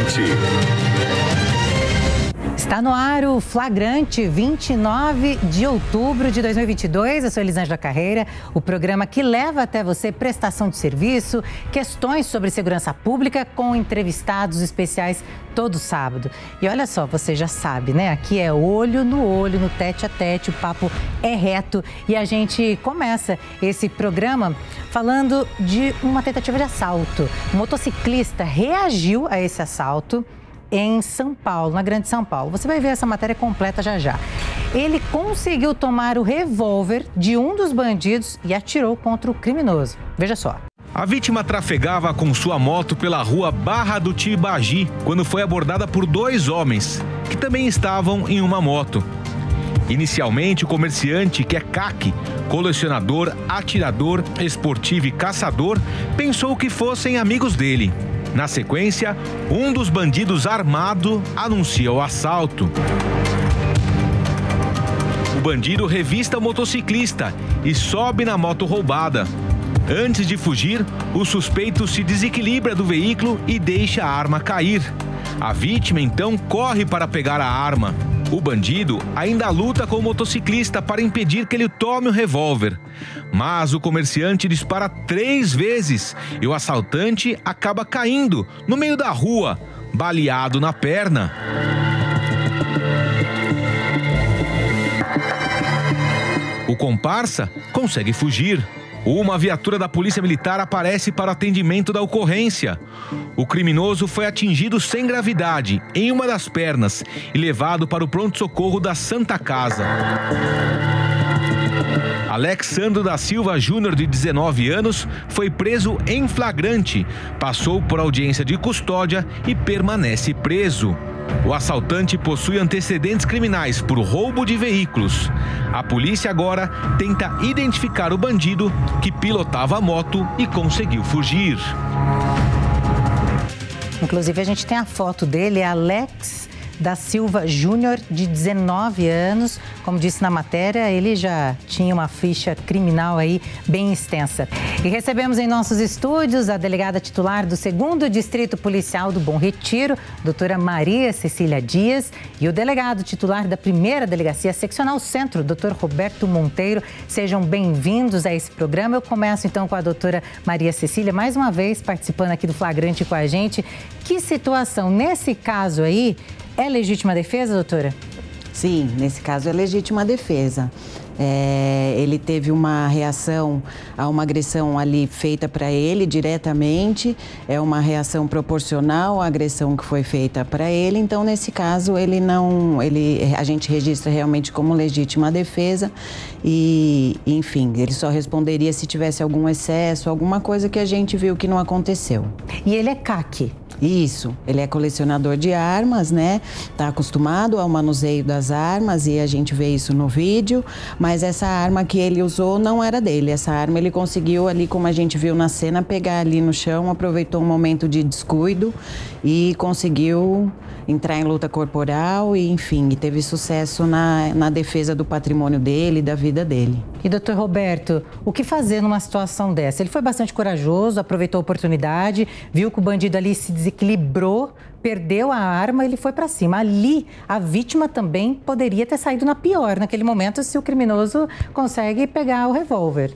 Flagrante. Está no ar o Flagrante, 29 de outubro de 2022. Eu sou Elisângela Carreira, o programa que leva até você prestação de serviço, questões sobre segurança pública com entrevistados especiais todo sábado. E olha só, você já sabe, né? Aqui é olho, no tete a tete, o papo é reto. E a gente começa esse programa falando de uma tentativa de assalto. Um motociclista reagiu a esse assalto em São Paulo, na Grande São Paulo. Você vai ver essa matéria completa já já. Ele conseguiu tomar o revólver de um dos bandidos e atirou contra o criminoso. Veja só. A vítima trafegava com sua moto pela rua Barra do Tibagi quando foi abordada por dois homens, que também estavam em uma moto. Inicialmente, o comerciante, que é CAC, colecionador, atirador, esportivo e caçador, pensou que fossem amigos dele. Na sequência, um dos bandidos armado anuncia o assalto. O bandido revista o motociclista e sobe na moto roubada. Antes de fugir, o suspeito se desequilibra do veículo e deixa a arma cair. A vítima então corre para pegar a arma. O bandido ainda luta com o motociclista para impedir que ele tome o revólver. Mas o comerciante dispara 3 vezes e o assaltante acaba caindo no meio da rua, baleado na perna. O comparsa consegue fugir. Uma viatura da Polícia Militar aparece para o atendimento da ocorrência. O criminoso foi atingido sem gravidade em uma das pernas e levado para o pronto-socorro da Santa Casa. Alexandro da Silva Júnior, de 19 anos, foi preso em flagrante, passou por audiência de custódia e permanece preso. O assaltante possui antecedentes criminais por roubo de veículos. A polícia agora tenta identificar o bandido que pilotava a moto e conseguiu fugir. Inclusive, a gente tem a foto dele, Alex da Silva Júnior, de 19 anos. Como disse na matéria, ele já tinha uma ficha criminal aí bem extensa. E recebemos em nossos estúdios a delegada titular do 2º Distrito Policial do Bom Retiro, doutora Maria Cecília Dias, e o delegado titular da 1ª Delegacia Seccional Centro, doutor Roberto Monteiro. Sejam bem-vindos a esse programa. Eu começo então com a doutora Maria Cecília, mais uma vez participando aqui do Flagrante com a gente. Que situação, nesse caso aí, é legítima defesa, doutora? Sim, nesse caso é legítima defesa. Ele teve uma reação a uma agressão ali feita para ele diretamente, é uma reação proporcional à agressão que foi feita para ele, então nesse caso a gente registra realmente como legítima defesa e, enfim, ele só responderia se tivesse algum excesso, alguma coisa que a gente viu que não aconteceu. E ele é CAC? Isso, ele é colecionador de armas, né? Tá acostumado ao manuseio das armas e a gente vê isso no vídeo, mas essa arma que ele usou não era dele. Essa arma ele conseguiu ali, como a gente viu na cena, pegar ali no chão, aproveitou um momento de descuido e conseguiu entrar em luta corporal e, enfim, teve sucesso na defesa do patrimônio dele e da vida dele. E, doutor Roberto, o que fazer numa situação dessa? Ele foi bastante corajoso, aproveitou a oportunidade, viu que o bandido ali se desequilibrou, perdeu a arma, ele foi para cima. Ali, a vítima também poderia ter saído na pior naquele momento se o criminoso consegue pegar o revólver.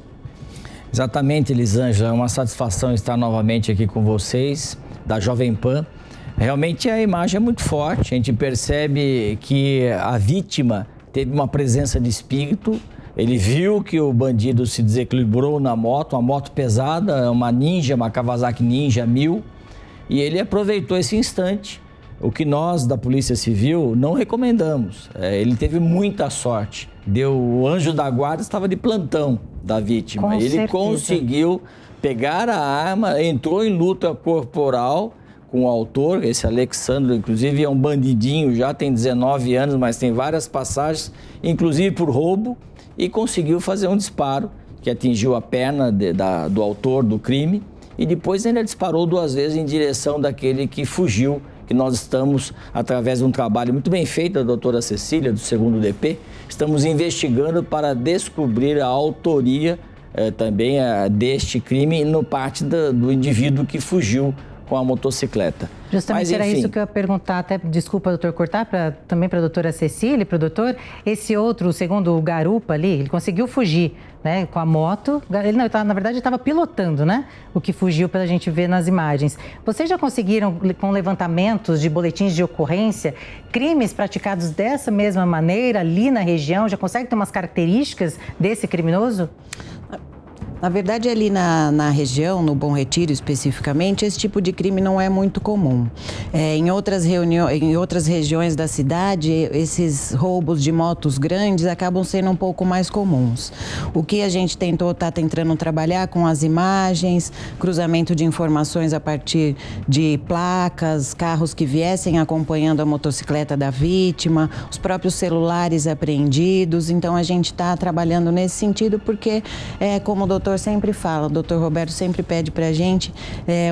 Exatamente, Elisângela, é uma satisfação estar novamente aqui com vocês, da Jovem Pan. Realmente a imagem é muito forte, a gente percebe que a vítima teve uma presença de espírito, ele viu que o bandido se desequilibrou na moto, uma moto pesada, uma Ninja, uma Kawasaki Ninja 1000, e ele aproveitou esse instante, o que nós da Polícia Civil não recomendamos. Ele teve muita sorte, o anjo da guarda estava de plantão da vítima, Com ele certeza. conseguiu pegar a arma, entrou em luta corporal com o autor, esse Alexandre, inclusive é um bandidinho, já tem 19 anos, mas tem várias passagens, inclusive por roubo, e conseguiu fazer um disparo que atingiu a perna do autor do crime e depois ainda disparou 2 vezes em direção daquele que fugiu, que nós estamos, através de um trabalho muito bem feito da doutora Cecília, do 2º DP, estamos investigando para descobrir a autoria também deste crime no parte do indivíduo que fugiu com a motocicleta. Justamente. Mas, era isso que eu ia perguntar, até, desculpa, doutor, cortar, também para a doutora Cecília, para o doutor. Esse outro, o segundo, o garupa ali, ele conseguiu fugir, né, com a moto. Ele não, na verdade, estava pilotando, né, o que fugiu para a gente ver nas imagens. Vocês já conseguiram, com levantamentos de boletins de ocorrência, crimes praticados dessa mesma maneira ali na região? Já consegue ter umas características desse criminoso? Na verdade, ali na região, no Bom Retiro especificamente, esse tipo de crime não é muito comum. Em outras regiões da cidade, esses roubos de motos grandes acabam sendo um pouco mais comuns. O que a gente está tentando trabalhar com as imagens, cruzamento de informações a partir de placas, carros que viessem acompanhando a motocicleta da vítima, os próprios celulares apreendidos. Então, a gente está trabalhando nesse sentido porque, como o doutor sempre fala, o doutor Roberto sempre pede para a gente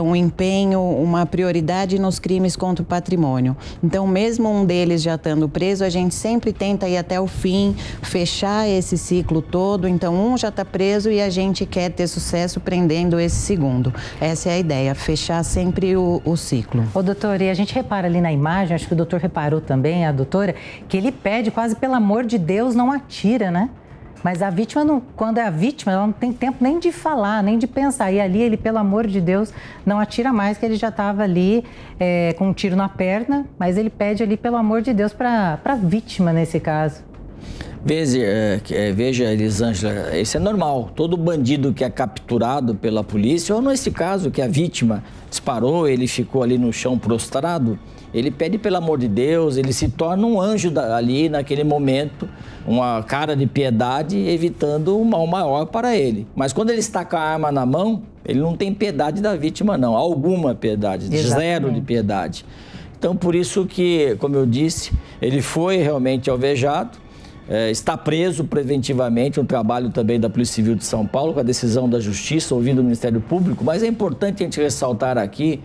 um empenho, uma prioridade nos crimes contra o patrimônio. Então, mesmo um deles já estando preso, a gente sempre tenta ir até o fim, fechar esse ciclo todo. Então, um já está preso e a gente quer ter sucesso prendendo esse segundo. Essa é a ideia, fechar sempre o ciclo. Ô, doutor, e a gente repara ali na imagem, acho que o doutor reparou também, a doutora, que ele pede quase, pelo amor de Deus, não atira, né? Mas a vítima, quando é a vítima, ela não tem tempo nem de falar, nem de pensar. E ali ele, pelo amor de Deus, não atira mais, que ele já estava ali com um tiro na perna. Mas ele pede ali, pelo amor de Deus, para a vítima nesse caso. Veja, Elisângela, isso é normal. Todo bandido que é capturado pela polícia, ou nesse caso que a vítima disparou, ele ficou ali no chão prostrado, ele pede pelo amor de Deus, ele se torna um anjo ali naquele momento, uma cara de piedade, evitando um mal maior para ele. Mas quando ele está com a arma na mão, ele não tem piedade da vítima, não. Alguma piedade, zero de piedade. Então, por isso que, como eu disse, ele foi realmente alvejado, está preso preventivamente, um trabalho também da Polícia Civil de São Paulo, com a decisão da Justiça, ouvindo o Ministério Público, mas é importante a gente ressaltar aqui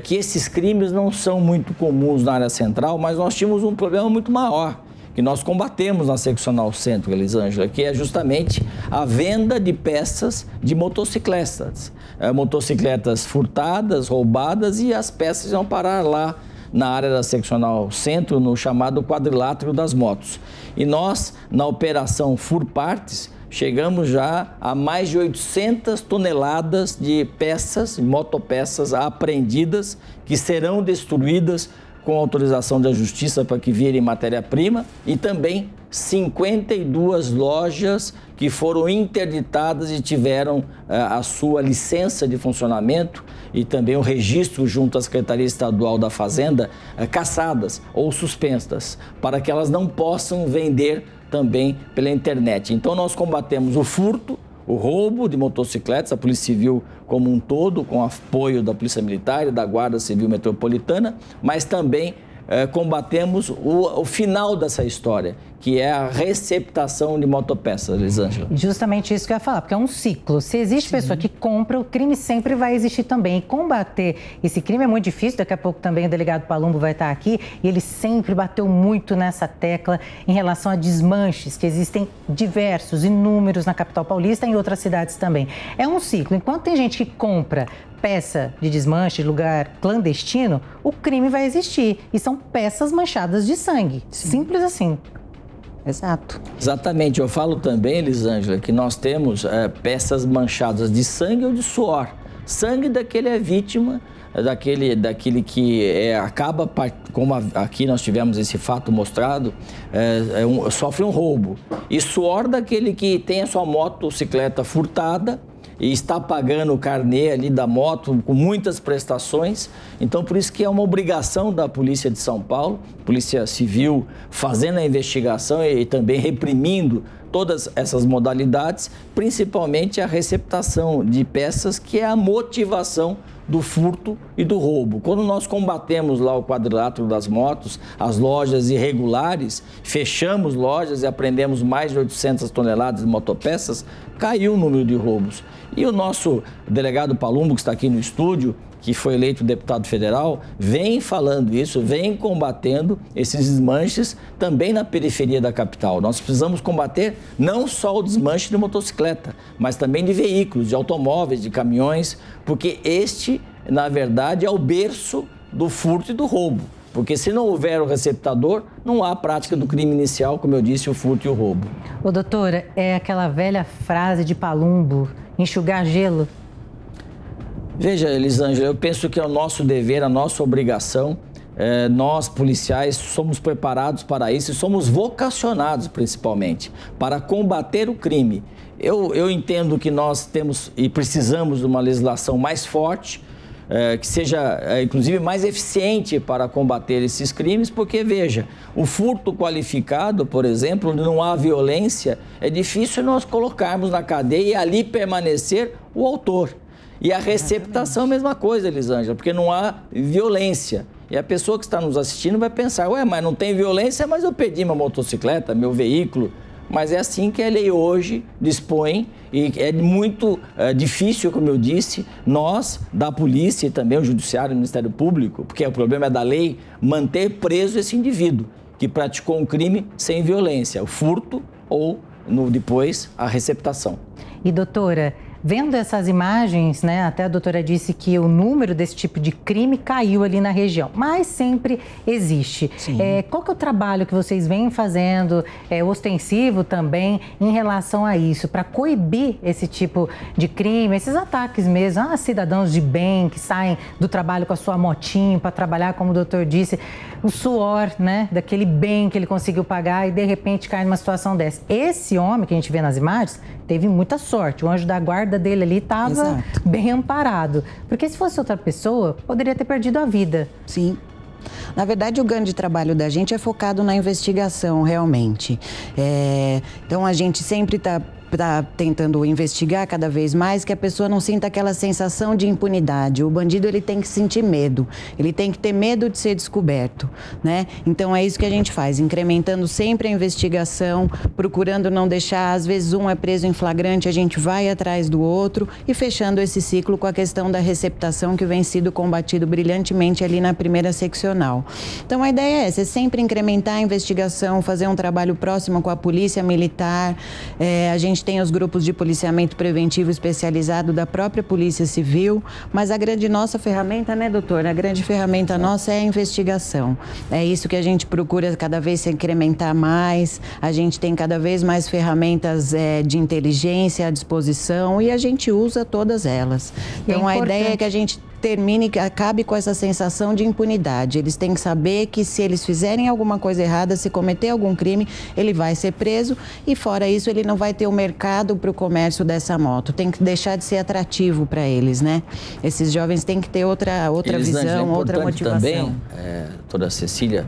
que esses crimes não são muito comuns na área central, mas nós tínhamos um problema muito maior, que nós combatemos na seccional centro, Elisângela, que é justamente a venda de peças de motocicletas. Motocicletas furtadas, roubadas, e as peças vão parar lá na área da seccional centro, no chamado quadrilátero das motos. E nós, na operação Furpartes, chegamos já a mais de 800 toneladas de peças, motopeças apreendidas, que serão destruídas com autorização da Justiça para que virem matéria-prima, e também 52 lojas que foram interditadas e tiveram a sua licença de funcionamento e também o registro junto à Secretaria Estadual da Fazenda cassadas ou suspensas, para que elas não possam vender também pela internet. Então nós combatemos o furto, o roubo de motocicletas, a Polícia Civil como um todo, com apoio da Polícia Militar e da Guarda Civil Metropolitana, mas também combatemos o final dessa história, que é a receptação de motopeças, Elisângela. Justamente isso que eu ia falar, porque é um ciclo. Se existe pessoa que compra, o crime sempre vai existir também. E combater esse crime é muito difícil. Daqui a pouco também o delegado Palumbo vai estar aqui, e ele sempre bateu muito nessa tecla em relação a desmanches, que existem diversos, inúmeros na capital paulista e em outras cidades também. É um ciclo. Enquanto tem gente que compra peça de desmanche, de lugar clandestino, o crime vai existir. E são peças manchadas de sangue. Sim. Simples assim. Exato. Exatamente. Eu falo também, Elisângela, que nós temos peças manchadas de sangue ou de suor. Sangue daquele é vítima, daquele que acaba, como aqui nós tivemos esse fato mostrado, sofre um roubo. E suor daquele que tem a sua motocicleta furtada e está pagando o carnê ali da moto com muitas prestações. Então, por isso que é uma obrigação da Polícia de São Paulo, Polícia Civil, fazendo a investigação e também reprimindo todas essas modalidades, principalmente a receptação de peças, que é a motivação do furto e do roubo. Quando nós combatemos lá o quadrilátero das motos, as lojas irregulares, fechamos lojas e apreendemos mais de 800 toneladas de motopeças, caiu o número de roubos. E o nosso delegado Palumbo, que está aqui no estúdio, que foi eleito deputado federal, vem falando isso, vem combatendo esses desmanches também na periferia da capital. Nós precisamos combater não só o desmanche de motocicleta, mas também de veículos, de automóveis, de caminhões, porque este na verdade, é o berço do furto e do roubo. Porque se não houver o receptador, não há prática do crime inicial, como eu disse, o furto e o roubo. Ô, doutora, é aquela velha frase de Palumbo, enxugar gelo? Veja, Elisângela, eu penso que é o nosso dever, a nossa obrigação. Nós, policiais, somos preparados para isso e somos vocacionados, principalmente, para combater o crime. Eu entendo que nós temos e precisamos de uma legislação mais forte, que seja, inclusive, mais eficiente para combater esses crimes, porque, veja, o furto qualificado, por exemplo, onde não há violência, é difícil nós colocarmos na cadeia e ali permanecer o autor. E a receptação é a mesma coisa, Elisângela, porque não há violência. E a pessoa que está nos assistindo vai pensar, ué, mas não tem violência, mas eu perdi minha motocicleta, meu veículo. Mas é assim que a lei hoje dispõe e é muito difícil, como eu disse, nós, da polícia e também o judiciário, o Ministério Público, porque o problema é da lei, manter preso esse indivíduo que praticou um crime sem violência, o furto ou, depois, a receptação. E, doutora, vendo essas imagens, né, até a doutora disse que o número desse tipo de crime caiu ali na região, mas sempre existe. Qual que é o trabalho que vocês vêm fazendo, ostensivo também, em relação a isso, para coibir esse tipo de crime, esses ataques mesmo, a cidadãos de bem que saem do trabalho com a sua motinho para trabalhar, como o doutor disse, o suor, né, daquele bem que ele conseguiu pagar e de repente cai numa situação dessa. Esse homem que a gente vê nas imagens teve muita sorte, o anjo da guarda dele ali estava bem amparado. Porque se fosse outra pessoa, poderia ter perdido a vida. Sim. Na verdade, o grande trabalho da gente é focado na investigação, realmente. Então, a gente sempre está tentando investigar cada vez mais, que a pessoa não sinta aquela sensação de impunidade. O bandido, ele tem que sentir medo, ele tem que ter medo de ser descoberto, né? Então é isso que a gente faz, incrementando sempre a investigação, procurando não deixar, às vezes um é preso em flagrante, a gente vai atrás do outro e fechando esse ciclo com a questão da receptação que vem sido combatido brilhantemente ali na primeira seccional. Então a ideia é essa, é sempre incrementar a investigação, fazer um trabalho próximo com a polícia militar, a gente tem os grupos de policiamento preventivo especializado da própria Polícia Civil, mas a grande nossa ferramenta, né, doutor? A grande ferramenta nossa é a investigação. É isso que a gente procura cada vez se incrementar mais, a gente tem cada vez mais ferramentas de inteligência à disposição e a gente usa todas elas. Então, a ideia é que a gente acabe com essa sensação de impunidade. Eles têm que saber que se eles fizerem alguma coisa errada, se cometer algum crime, ele vai ser preso e fora isso ele não vai ter o mercado para o comércio dessa moto. Tem que deixar de ser atrativo para eles, né? Esses jovens têm que ter outra visão, outra motivação. Também, doutora Cecília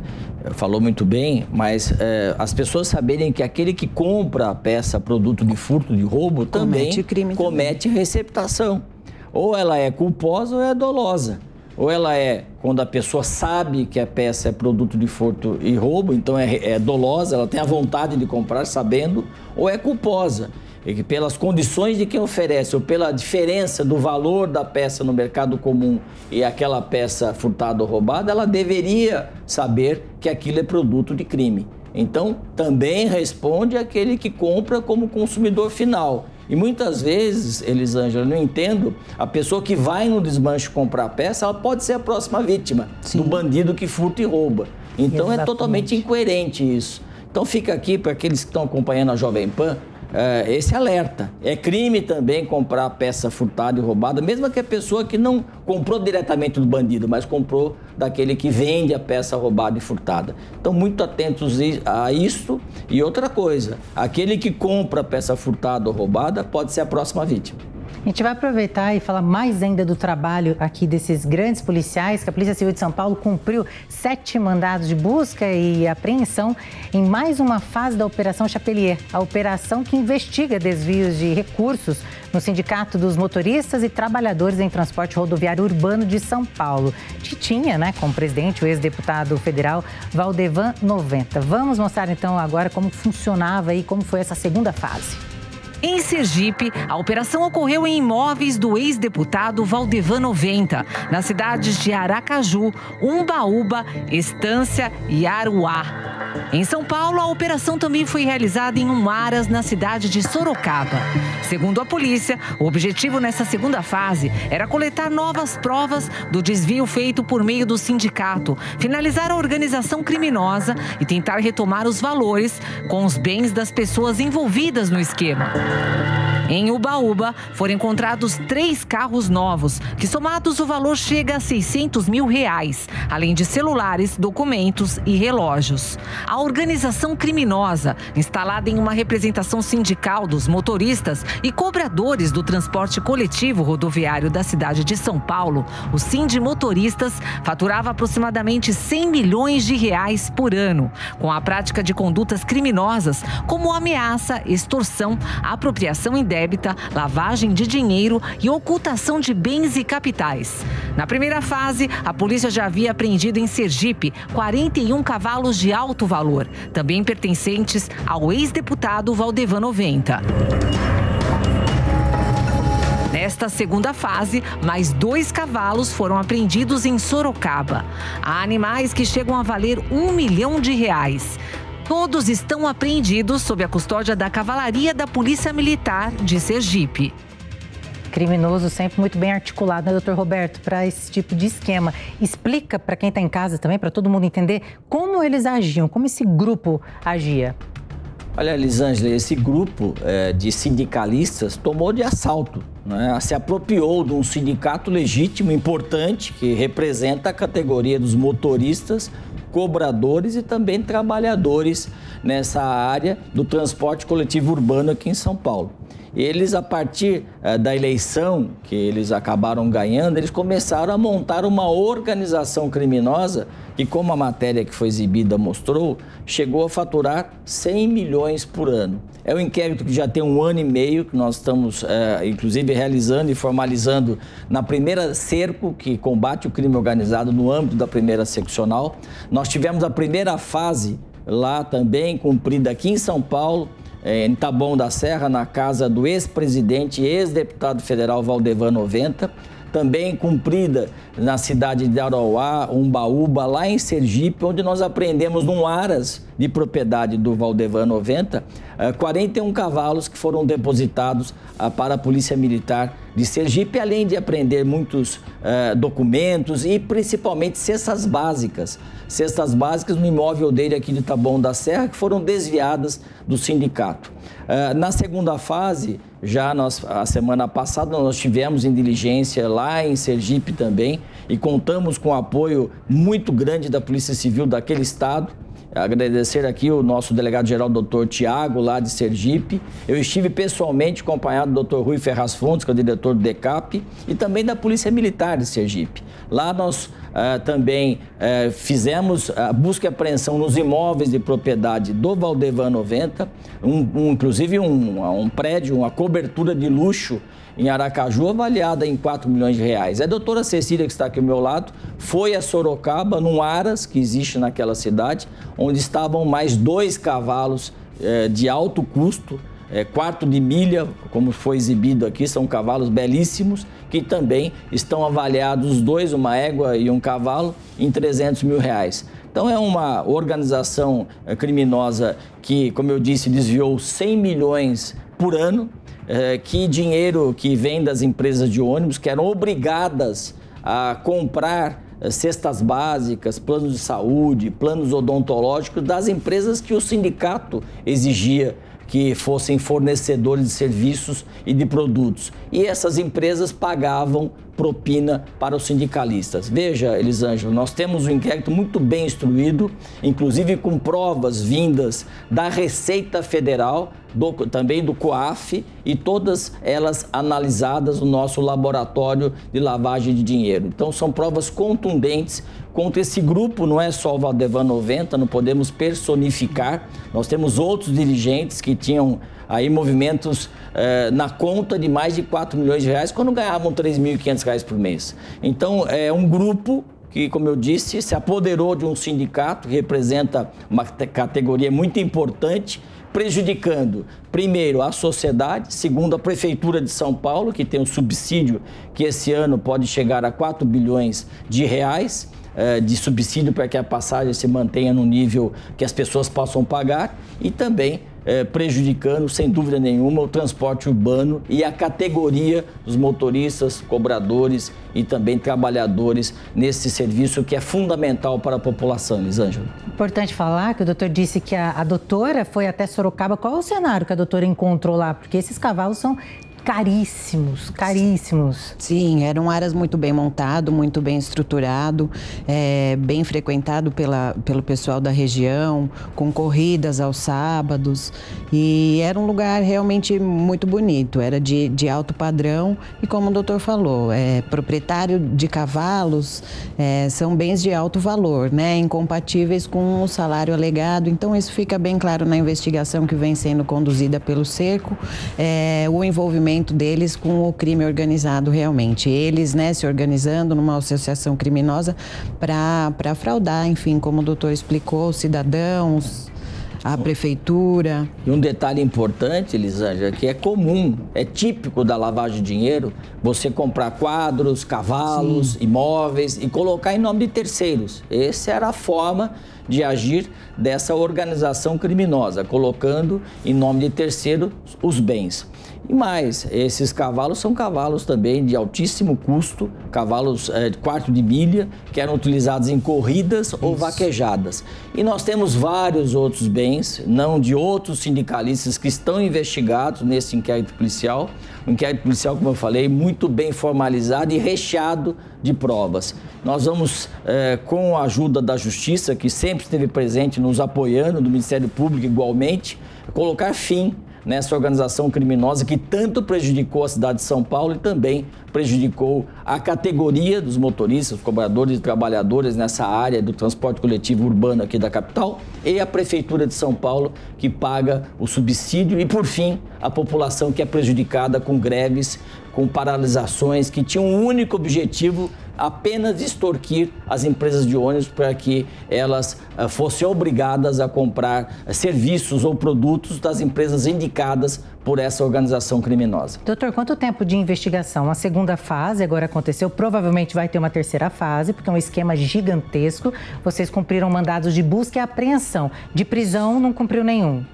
falou muito bem, mas as pessoas saberem que aquele que compra a peça, produto de furto, de roubo, também comete receptação. Ou ela é culposa ou é dolosa. Ou ela é quando a pessoa sabe que a peça é produto de furto e roubo, então é dolosa, ela tem a vontade de comprar sabendo, ou é culposa. E que pelas condições de quem oferece, ou pela diferença do valor da peça no mercado comum e aquela peça furtada ou roubada, ela deveria saber que aquilo é produto de crime. Então, também responde aquele que compra como consumidor final. E muitas vezes, Elisângela, eu não entendo, a pessoa que vai no desmanche comprar a peça, ela pode ser a próxima vítima do bandido que furta e rouba. Então, exatamente, é totalmente incoerente isso. Então, fica aqui para aqueles que estão acompanhando a Jovem Pan, esse alerta. É crime também comprar peça furtada e roubada, mesmo que a pessoa que não comprou diretamente do bandido, mas comprou daquele que vende a peça roubada e furtada. Então, muito atentos a isso. E outra coisa, aquele que compra a peça furtada ou roubada pode ser a próxima vítima. A gente vai aproveitar e falar mais ainda do trabalho aqui desses grandes policiais, que a Polícia Civil de São Paulo cumpriu 7 mandados de busca e apreensão em mais uma fase da Operação Chapelier, a operação que investiga desvios de recursos no Sindicato dos Motoristas e Trabalhadores em Transporte Rodoviário Urbano de São Paulo. Que tinha, né, como presidente, o ex-deputado federal Valdevan 90. Vamos mostrar então agora como funcionava e como foi essa segunda fase. Em Sergipe, a operação ocorreu em imóveis do ex-deputado Valdevan 90, nas cidades de Aracaju, Umbaúba, Estância e Aruá. Em São Paulo, a operação também foi realizada em Umaras, na cidade de Sorocaba. Segundo a polícia, o objetivo nessa segunda fase era coletar novas provas do desvio feito por meio do sindicato, finalizar a organização criminosa e tentar retomar os valores com os bens das pessoas envolvidas no esquema. Em Ubaúba, foram encontrados 3 carros novos, que somados o valor chega a R$600 mil, além de celulares, documentos e relógios. A organização criminosa, instalada em uma representação sindical dos motoristas e cobradores do transporte coletivo rodoviário da cidade de São Paulo, o Sindimotoristas faturava aproximadamente R$100 milhões por ano, com a prática de condutas criminosas como ameaça, extorsão, apropriação indébita, lavagem de dinheiro e ocultação de bens e capitais. Na primeira fase, a polícia já havia apreendido em Sergipe 41 cavalos de alto valor, também pertencentes ao ex-deputado Valdevan 90. Nesta segunda fase, mais 2 cavalos foram apreendidos em Sorocaba. Há animais que chegam a valer R$1 milhão. Todos estão apreendidos sob a custódia da Cavalaria da Polícia Militar de Sergipe. Criminoso sempre muito bem articulado, né, doutor Roberto, para esse tipo de esquema. Explica para quem está em casa também, para todo mundo entender, como eles agiam, como esse grupo agia. Olha, Elisângela, esse grupo de sindicalistas tomou de assalto, né? Se apropriou de um sindicato legítimo, importante, que representa a categoria dos motoristas, cobradores e também trabalhadores nessa área do transporte coletivo urbano aqui em São Paulo. Eles, a partir da eleição que eles acabaram ganhando, eles começaram a montar uma organização criminosa que, como a matéria que foi exibida mostrou, chegou a faturar 100 milhões por ano. É um inquérito que já tem 1 ano e meio, que nós estamos, inclusive, realizando e formalizando na primeira cerco que combate o crime organizado no âmbito da primeira seccional. Nós tivemos a primeira fase lá também, cumprida aqui em São Paulo, em Taboão da Serra, na casa do ex-presidente e ex-deputado federal Valdevan 90, também cumprida na cidade de Arauá, Umbaúba, lá em Sergipe, onde nós apreendemos num aras de propriedade do Valdevan 90, 41 cavalos que foram depositados para a Polícia Militar de Sergipe, além de apreender muitos documentos e principalmente cestas básicas no imóvel dele aqui de Taboão da Serra, que foram desviadas do sindicato. Na segunda fase, já a semana passada, nós tivemos em diligência lá em Sergipe também e contamos com o apoio muito grande da Polícia Civil daquele estado. Agradecer aqui o nosso delegado-geral, doutor Tiago, lá de Sergipe. Eu estive pessoalmente acompanhado do doutor Rui Ferraz Fontes, que é o diretor do DECAP, e também da Polícia Militar de Sergipe. Lá nós também fizemos a busca e apreensão nos imóveis de propriedade do Valdevan 90, inclusive um prédio, uma cobertura de luxo em Aracaju, avaliada em R$4 milhões. A doutora Cecília, que está aqui ao meu lado, foi a Sorocaba, num aras que existe naquela cidade, onde estavam mais 2 cavalos de alto custo, quarto de milha, como foi exibido aqui, são cavalos belíssimos, que também estão avaliados, os 2, uma égua e um cavalo, em R$300 mil. Então é uma organização criminosa que, como eu disse, desviou 100 milhões por ano, que dinheiro que vem das empresas de ônibus, que eram obrigadas a comprar cestas básicas, planos de saúde, planos odontológicos das empresas que o sindicato exigia que fossem fornecedores de serviços e de produtos. E essas empresas pagavam propina para os sindicalistas. Veja, Elisângela, nós temos um inquérito muito bem instruído, inclusive com provas vindas da Receita Federal, também do COAF, e todas elas analisadas no nosso laboratório de lavagem de dinheiro. Então, são provas contundentes contra esse grupo. Não é só o Valdevan 90, não podemos personificar. Nós temos outros dirigentes que tinham aí movimentos na conta de mais de R$4 milhões, quando ganhavam R$3.500 por mês. Então, é um grupo que, como eu disse, se apoderou de um sindicato que representa uma categoria muito importante, prejudicando, primeiro, a sociedade, segundo, a Prefeitura de São Paulo, que tem um subsídio que esse ano pode chegar a 4 bilhões de reais de subsídio para que a passagem se mantenha no nível que as pessoas possam pagar, e também prejudicando, sem dúvida nenhuma, o transporte urbano e a categoria dos motoristas, cobradores e também trabalhadores nesse serviço que é fundamental para a população, Elisângela. Importante falar que o doutor disse que a doutora foi até Sorocaba. Qual é o cenário que a doutora encontrou lá? Porque esses cavalos são caríssimos, caríssimos. Sim, era um aras muito bem montado, muito bem estruturado, bem frequentado pelo pessoal da região, com corridas aos sábados, e era um lugar realmente muito bonito, era de alto padrão, e como o doutor falou, proprietário de cavalos são bens de alto valor, né, incompatíveis com o salário alegado, então isso fica bem claro na investigação que vem sendo conduzida pelo Cerco, o envolvimento deles com o crime organizado realmente. Eles, né, se organizando numa associação criminosa para fraudar, enfim, como o doutor explicou, os cidadãos, a prefeitura. E um detalhe importante, Elisângela, que é comum, é típico da lavagem de dinheiro, você comprar quadros, cavalos, imóveis e colocar em nome de terceiros. Essa era a forma de agir dessa organização criminosa, colocando em nome de terceiro os bens. E mais, esses cavalos são cavalos também de altíssimo custo, cavalos de quarto de milha, que eram utilizados em corridas ou vaquejadas. E nós temos vários outros bens, não de outros sindicalistas que estão investigados nesse inquérito policial. Um inquérito policial, como eu falei, muito bem formalizado e recheado de provas. Nós vamos, com a ajuda da Justiça, que sempre esteve presente nos apoiando, do Ministério Público igualmente, colocar fim nessa organização criminosa que tanto prejudicou a cidade de São Paulo e também prejudicou a categoria dos motoristas, cobradores e trabalhadores nessa área do transporte coletivo urbano aqui da capital, e a Prefeitura de São Paulo, que paga o subsídio, e por fim a população que é prejudicada com greves, com paralisações que tinham um único objetivo, apenas extorquir as empresas de ônibus para que elas fossem obrigadas a comprar serviços ou produtos das empresas indicadas por essa organização criminosa. Doutor, quanto tempo de investigação? A segunda fase agora aconteceu, provavelmente vai ter uma terceira fase, porque é um esquema gigantesco. Vocês cumpriram mandados de busca e apreensão. De prisão não cumpriu nenhum.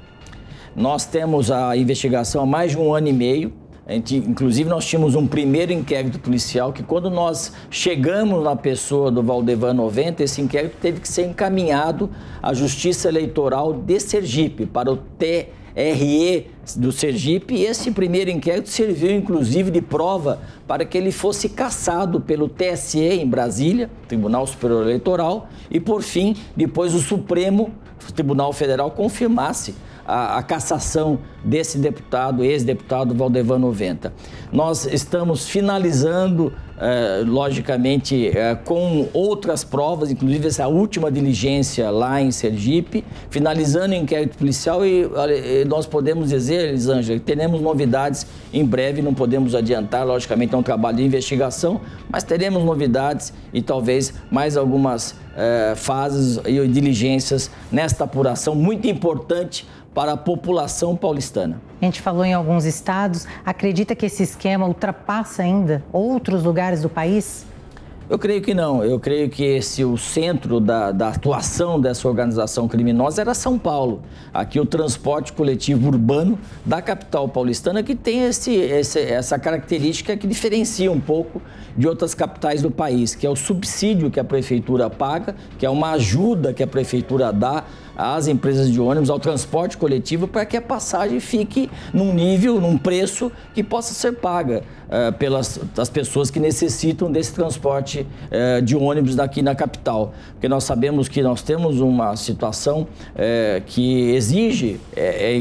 Nós temos a investigação há mais de 1 ano e meio. Inclusive, nós tínhamos um primeiro inquérito policial que, quando nós chegamos na pessoa do Valdevan 90, esse inquérito teve que ser encaminhado à Justiça Eleitoral de Sergipe, para o TRE do Sergipe, e esse primeiro inquérito serviu, inclusive, de prova para que ele fosse cassado pelo TSE em Brasília, Tribunal Superior Eleitoral, e, por fim, depois o Supremo Tribunal Federal confirmasse a cassação desse deputado, ex-deputado Valdevan 90. Nós estamos finalizando, logicamente, com outras provas, inclusive essa última diligência lá em Sergipe, finalizando o inquérito policial, e nós podemos dizer, Elisângela, que teremos novidades em breve, não podemos adiantar, logicamente é um trabalho de investigação, mas teremos novidades e talvez mais algumas fases e diligências nesta apuração muito importante para a população paulistana. A gente falou em alguns estados. Acredita que esse esquema ultrapassa ainda outros lugares do país? Eu creio que não. Eu creio que o centro da atuação dessa organização criminosa era São Paulo. Aqui o transporte coletivo urbano da capital paulistana, que tem essa característica que diferencia um pouco de outras capitais do país, que é o subsídio que a prefeitura paga, que é uma ajuda que a prefeitura dá às empresas de ônibus, ao transporte coletivo, para que a passagem fique num nível, num preço que possa ser paga pelas pessoas que necessitam desse transporte de ônibus daqui na capital. Porque nós sabemos que nós temos uma situação que exige,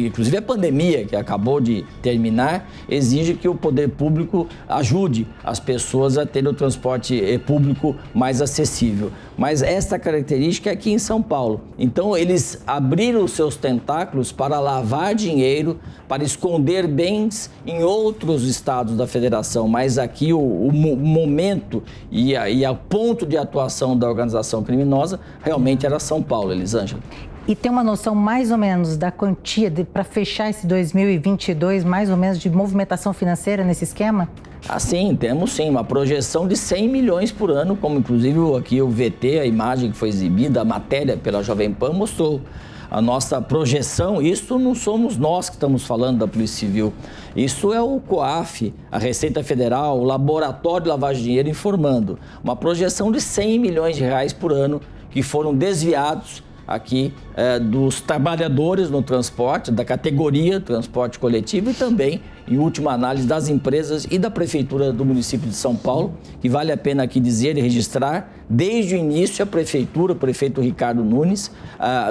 inclusive a pandemia que acabou de terminar, exige que o poder público ajude as pessoas a ter o transporte público mais acessível. Mas esta característica é aqui em São Paulo. Então, eles abriram os seus tentáculos para lavar dinheiro, para esconder bens em outros estados da federação. Mas aqui o momento e o ponto de atuação da organização criminosa realmente era São Paulo, Elisângela. e tem uma noção mais ou menos da quantia para fechar esse 2022, mais ou menos de movimentação financeira nesse esquema? Sim, temos sim, uma projeção de 100 milhões por ano, como inclusive aqui o VT, a imagem que foi exibida, a matéria pela Jovem Pan mostrou. A nossa projeção, isso não somos nós que estamos falando da Polícia Civil, isso é o COAF, a Receita Federal, o Laboratório de Lavagem de Dinheiro informando. Uma projeção de 100 milhões de reais por ano que foram desviados aqui dos trabalhadores no transporte, da categoria transporte coletivo e também, em última análise, das empresas e da Prefeitura do município de São Paulo, que vale a pena aqui dizer e registrar, desde o início a Prefeitura, o prefeito Ricardo Nunes,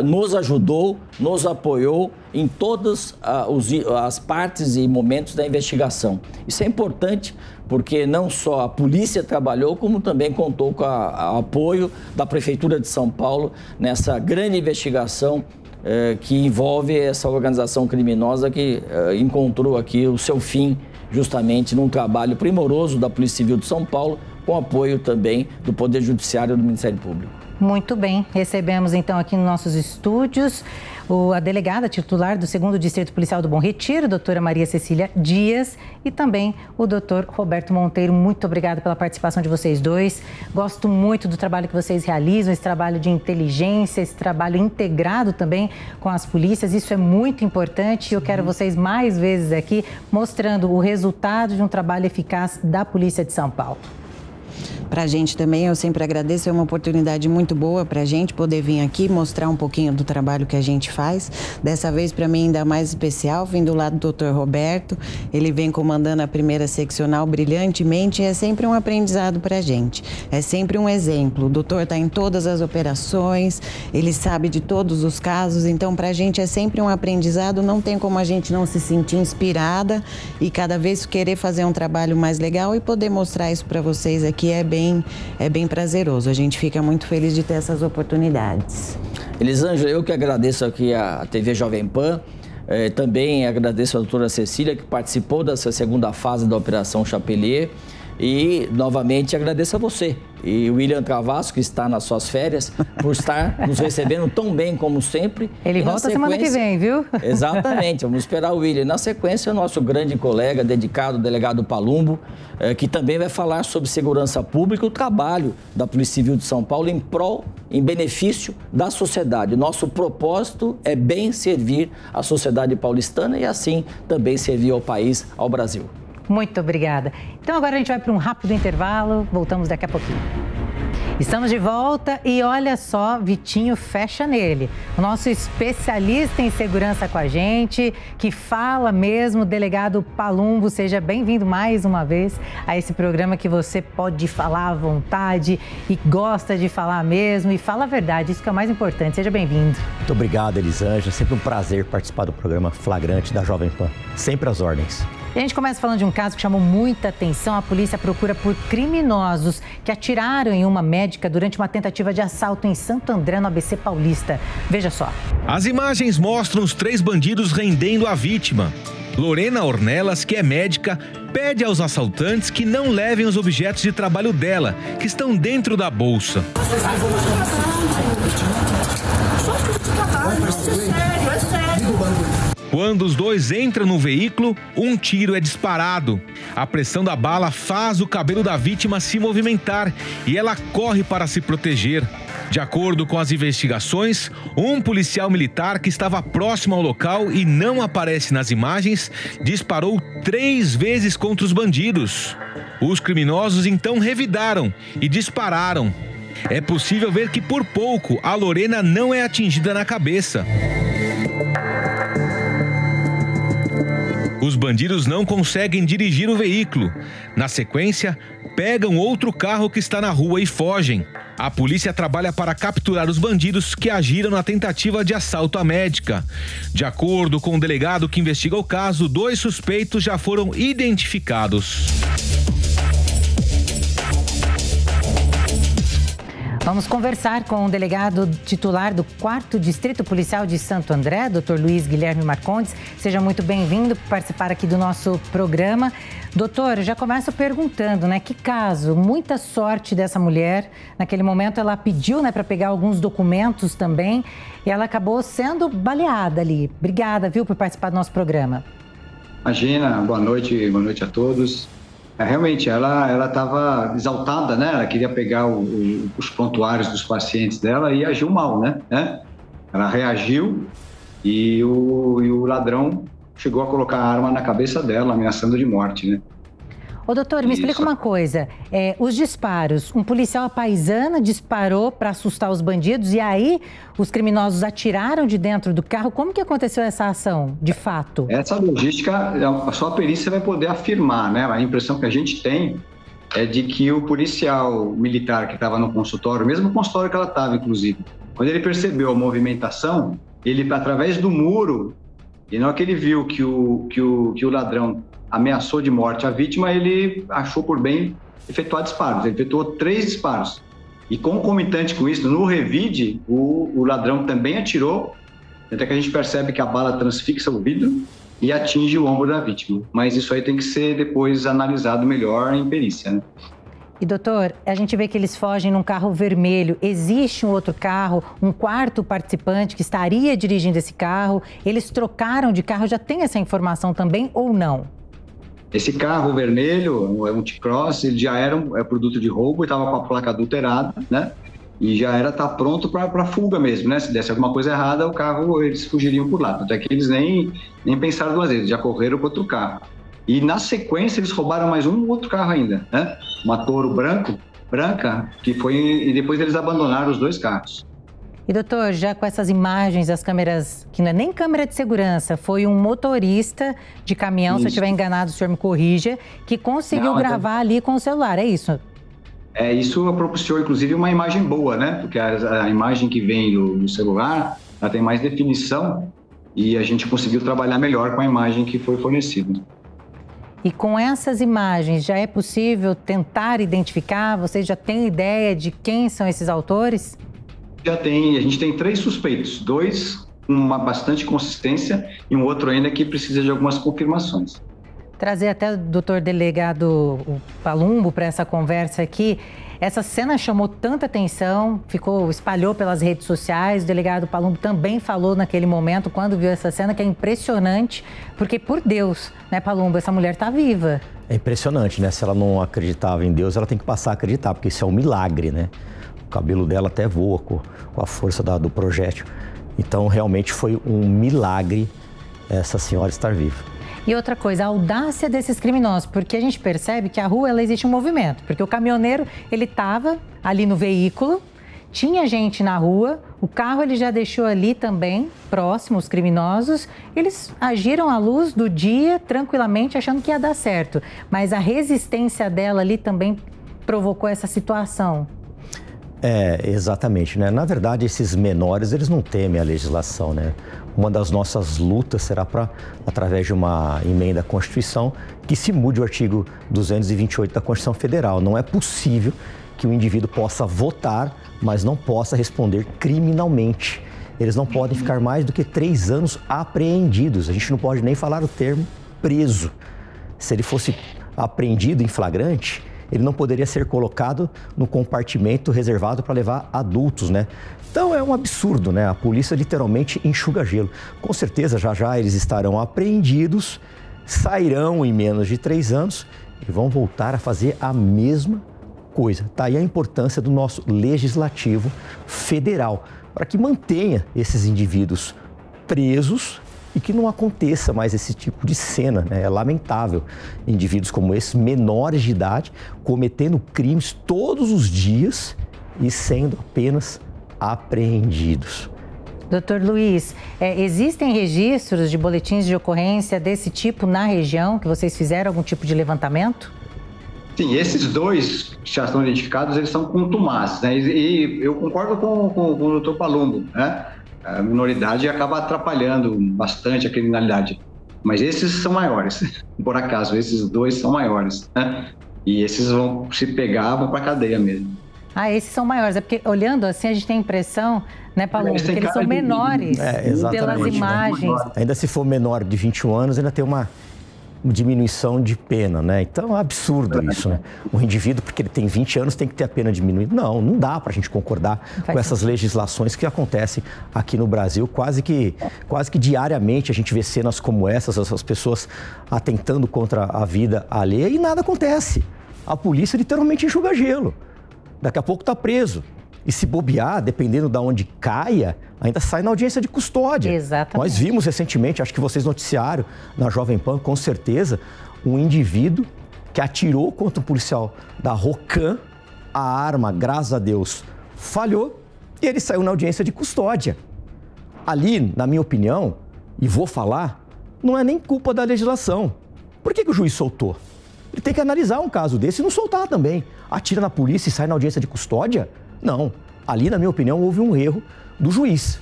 nos ajudou, nos apoiou em todas as partes e momentos da investigação. Isso é importante porque não só a polícia trabalhou, como também contou com o apoio da Prefeitura de São Paulo nessa grande investigação que envolve essa organização criminosa que encontrou aqui o seu fim justamente num trabalho primoroso da Polícia Civil de São Paulo, com apoio também do Poder Judiciário e do Ministério Público. Muito bem, recebemos então aqui nos nossos estúdios a delegada titular do 2º Distrito Policial do Bom Retiro, doutora Maria Cecília Dias, e também o doutor Roberto Monteiro. Muito obrigada pela participação de vocês dois. Gosto muito do trabalho que vocês realizam, esse trabalho de inteligência, esse trabalho integrado também com as polícias. Isso é muito importante e eu quero vocês mais vezes aqui mostrando o resultado de um trabalho eficaz da Polícia de São Paulo. Para a gente também, eu sempre agradeço, é uma oportunidade muito boa para a gente poder vir aqui mostrar um pouquinho do trabalho que a gente faz. Dessa vez, para mim, ainda mais especial, vim do lado do Dr. Roberto, ele vem comandando a 1ª seccional brilhantemente e é sempre um aprendizado para a gente, é sempre um exemplo. O doutor está em todas as operações, ele sabe de todos os casos, então para a gente é sempre um aprendizado, não tem como a gente não se sentir inspirada e cada vez querer fazer um trabalho mais legal e poder mostrar isso para vocês aqui é bem prazeroso. A gente fica muito feliz de ter essas oportunidades. Elisângela, eu que agradeço aqui a TV Jovem Pan, também agradeço a doutora Cecília, que participou dessa 2ª fase da Operação Chapelier, e novamente agradeço a você e o William Travasso, que está nas suas férias, por estar nos recebendo tão bem como sempre. Ele volta semana que vem, viu? Exatamente, vamos esperar o William. Na sequência, o nosso grande colega, dedicado, o delegado Palumbo, que também vai falar sobre segurança pública e o trabalho da Polícia Civil de São Paulo em benefício da sociedade. Nosso propósito é bem servir a sociedade paulistana e assim também servir ao país, ao Brasil. Muito obrigada. Então agora a gente vai para um rápido intervalo, voltamos daqui a pouquinho. Estamos de volta e olha só, Vitinho fecha nele. O nosso especialista em segurança com a gente, que fala mesmo, o delegado Palumbo. Seja bem-vindo mais uma vez a esse programa que você pode falar à vontade e gosta de falar mesmo e fala a verdade, isso que é o mais importante. Seja bem-vindo. Muito obrigado, Elisângela. Sempre um prazer participar do programa Flagrante da Jovem Pan. Sempre às ordens. E a gente começa falando de um caso que chamou muita atenção. A polícia procura por criminosos que atiraram em uma médica durante uma tentativa de assalto em Santo André, no ABC Paulista. Veja só. As imagens mostram os 3 bandidos rendendo a vítima. Lorena Ornelas, que é médica, pede aos assaltantes que não levem os objetos de trabalho dela, que estão dentro da bolsa. É sério. Quando os dois entram no veículo, um tiro é disparado. A pressão da bala faz o cabelo da vítima se movimentar e ela corre para se proteger. De acordo com as investigações, um policial militar que estava próximo ao local e não aparece nas imagens, disparou 3 vezes contra os bandidos. Os criminosos então revidaram e dispararam. É possível ver que por pouco a Lorena não é atingida na cabeça. Os bandidos não conseguem dirigir o veículo. Na sequência, pegam outro carro que está na rua e fogem. A polícia trabalha para capturar os bandidos que agiram na tentativa de assalto à médica. De acordo com o delegado que investiga o caso, 2 suspeitos já foram identificados. Vamos conversar com o delegado titular do 4º Distrito Policial de Santo André, Dr. Luiz Guilherme Marcondes. Seja muito bem-vindo por participar aqui do nosso programa. Doutor, já começo perguntando, né? Que caso, muita sorte dessa mulher. Naquele momento ela pediu, né, para pegar alguns documentos também e ela acabou sendo baleada ali. Obrigada, viu, por participar do nosso programa. Imagina, boa noite a todos. Realmente, ela estava exaltada, né? Ela queria pegar os prontuários dos pacientes dela e agiu mal, né? Ela reagiu e o ladrão chegou a colocar a arma na cabeça dela, ameaçando de morte, né? Ô, doutor, me explica uma coisa. Os disparos, um policial paisana disparou para assustar os bandidos e aí os criminosos atiraram de dentro do carro. Como que aconteceu essa ação, de fato? Essa logística, só a perícia vai poder afirmar, né? A impressão que a gente tem é de que o policial militar que estava no consultório, mesmo consultório que ela estava, inclusive, quando ele percebeu a movimentação, ele, através do muro, e na hora que ele viu que o ladrão ameaçou de morte a vítima, ele achou por bem efetuar disparos. Ele efetuou 3 disparos. E concomitante com isso, no revide, o ladrão também atirou, até que a gente percebe que a bala transfixa o vidro e atinge o ombro da vítima. Mas isso aí tem que ser depois analisado melhor em perícia, né? E, doutor, a gente vê que eles fogem num carro vermelho. Existe um outro carro, um 4º participante que estaria dirigindo esse carro? Eles trocaram de carro? Já tem essa informação também ou não? Esse carro vermelho, é um T-Cross, ele já era produto de roubo e estava com a placa adulterada, né? E já tá pronto para fuga mesmo, né? Se desse alguma coisa errada, o carro, eles fugiriam por lá. Até que eles nem pensaram 2 vezes, já correram para outro carro. E na sequência eles roubaram mais um outro carro ainda, né? Uma Toro branca, que foi, e depois eles abandonaram os 2 carros. E, doutor, já com essas imagens das câmeras, que não é nem câmera de segurança, foi um motorista de caminhão, se eu estiver enganado, o senhor me corrija, que conseguiu gravar ali com o celular, é isso? Isso propiciou, inclusive, uma imagem boa, né? Porque a imagem que vem do celular, ela tem mais definição e a gente conseguiu trabalhar melhor com a imagem que foi fornecida. E com essas imagens, já é possível tentar identificar? Vocês já têm ideia de quem são esses autores? A gente tem 3 suspeitos, 2 com bastante consistência e um outro ainda que precisa de algumas confirmações. Trazer até o doutor delegado Palumbo para essa conversa aqui. Essa cena chamou tanta atenção, espalhou pelas redes sociais. O delegado Palumbo também falou naquele momento, quando viu essa cena, que é impressionante, porque, por Deus, né, Palumbo, essa mulher está viva. É impressionante, né? Se ela não acreditava em Deus, ela tem que passar a acreditar, porque isso é um milagre, né? O cabelo dela até voa com a força do projétil. Então, realmente foi um milagre essa senhora estar viva. E outra coisa, a audácia desses criminosos, porque a gente percebe que a rua, ela existe um movimento, porque o caminhoneiro, ele estava ali no veículo, tinha gente na rua, o carro ele já deixou ali também, próximo, os criminosos, eles agiram à luz do dia, tranquilamente, achando que ia dar certo, mas a resistência dela ali também provocou essa situação. Exatamente, né? Na verdade, esses menores, eles não temem a legislação, né? Uma das nossas lutas será através de uma emenda à Constituição, que se mude o artigo 228 da Constituição Federal. Não é possível que o indivíduo possa votar, mas não possa responder criminalmente. Eles não podem ficar mais do que 3 anos apreendidos. A gente não pode nem falar o termo preso. Se ele fosse apreendido em flagrante, ele não poderia ser colocado no compartimento reservado para levar adultos, né? Então é um absurdo, né? A polícia literalmente enxuga gelo. Com certeza já eles estarão apreendidos, sairão em menos de 3 anos e vão voltar a fazer a mesma coisa. Tá aí a importância do nosso legislativo federal para que mantenha esses indivíduos presos e que não aconteça mais esse tipo de cena, né? É lamentável indivíduos como esses, menores de idade, cometendo crimes todos os dias e sendo apenas apreendidos. Doutor Luiz, existem registros de boletins de ocorrência desse tipo na região, que vocês fizeram algum tipo de levantamento? Sim, esses 2 que já estão identificados, eles são contumazes, né? E eu concordo com o doutor Palumbo, né? A minoridade acaba atrapalhando bastante a criminalidade. Mas esses são maiores, por acaso, esses 2 são maiores, né? E esses vão se pegar, vão para a cadeia mesmo. Ah, esses são maiores. É porque olhando assim a gente tem a impressão, né, Palumbo, que eles são menores pelas imagens. Ainda se for menor de 21 anos, ainda tem uma diminuição de pena, né? Então é absurdo isso, né? O indivíduo, porque ele tem 20 anos, tem que ter a pena diminuída. Não dá para a gente concordar com essas legislações que acontecem aqui no Brasil. Quase que diariamente a gente vê cenas como essas pessoas atentando contra a vida alheia e nada acontece. A polícia literalmente enxuga gelo. Daqui a pouco está preso. E se bobear, dependendo de onde caia, ainda sai na audiência de custódia. Exatamente. Nós vimos recentemente, acho que vocês noticiaram na Jovem Pan, com certeza, um indivíduo que atirou contra um policial da Rocan, a arma, graças a Deus, falhou e ele saiu na audiência de custódia. Ali, na minha opinião, e vou falar, não é nem culpa da legislação. Por que o juiz soltou? Ele tem que analisar um caso desse e não soltar também. Atira na polícia e sai na audiência de custódia? Não. Ali, na minha opinião, houve um erro do juiz.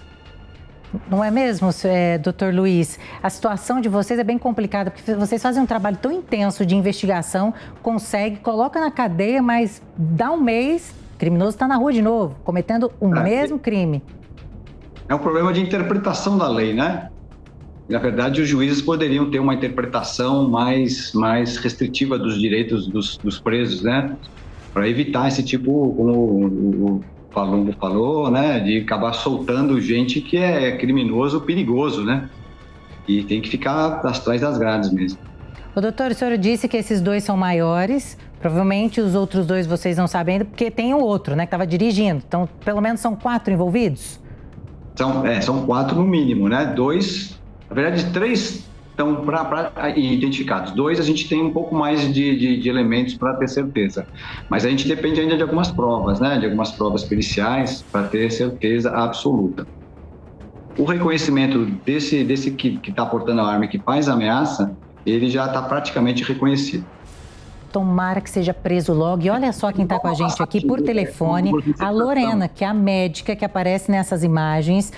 Não é mesmo, doutor Luiz? A situação de vocês é bem complicada, porque vocês fazem um trabalho tão intenso de investigação, coloca na cadeia, mas dá um mês, o criminoso está na rua de novo, cometendo o mesmo crime. É um problema de interpretação da lei, né? Na verdade, os juízes poderiam ter uma interpretação mais restritiva dos direitos dos presos, né? Para evitar esse tipo, como o Palumbo falou, né? De acabar soltando gente que é criminoso, perigoso, né? E tem que ficar atrás das grades mesmo. O doutor, o senhor disse que esses dois são maiores. Provavelmente os outros dois vocês não sabem ainda, porque tem o outro, né? Que estava dirigindo. Então, pelo menos são 4 envolvidos? São 4 no mínimo, né? 2, na verdade 3 estão identificados. 2 a gente tem um pouco mais de elementos para ter certeza. Mas a gente depende ainda de algumas provas, né? De algumas provas periciais para ter certeza absoluta. O reconhecimento desse que está portando a arma e que faz a ameaça, ele já está praticamente reconhecido. Tomara que seja preso logo. E olha só quem está com a gente aqui por telefone, a Lorena, que é a médica que aparece nessas imagens,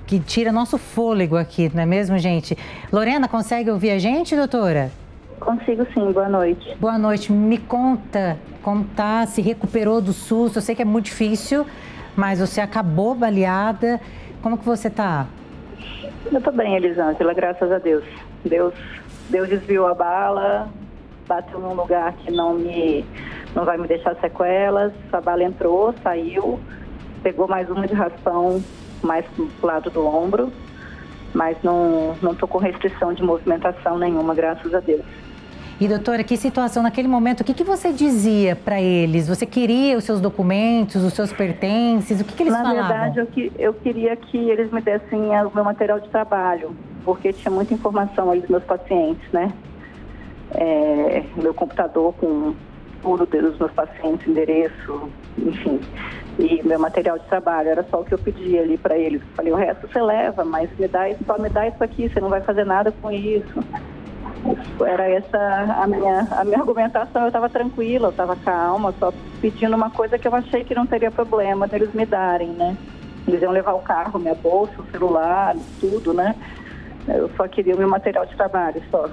que tira nosso fôlego aqui, não é mesmo, gente? Lorena, consegue ouvir a gente, doutora? Consigo sim, boa noite. Boa noite, me conta como tá, se recuperou do susto, eu sei que é muito difícil, mas você acabou baleada, como que você tá? Eu tô bem, Elisângela, graças a Deus. Deus desviou a bala, bateu num lugar que não vai me deixar sequelas, a bala entrou, saiu, pegou mais uma de raspão, mais pro lado do ombro, mas não tô com restrição de movimentação nenhuma, graças a Deus. E doutora, que situação naquele momento, o que você dizia para eles? Você queria os seus documentos, os seus pertences, o que eles falavam? Na verdade, eu queria que eles me dessem o meu material de trabalho, porque tinha muita informação ali dos meus pacientes, né? Meu computador com tudo dos meus pacientes, endereço, enfim, e meu material de trabalho, era só o que eu pedia ali para eles. Falei, o resto você leva, mas só me dá isso aqui, você não vai fazer nada com isso. Era essa a minha argumentação. Eu estava tranquila, eu estava calma, só pedindo uma coisa que eu achei que não teria problema deles me darem, né? Eles iam levar o carro, minha bolsa, o celular, tudo, né? Eu só queria o meu material de trabalho, só.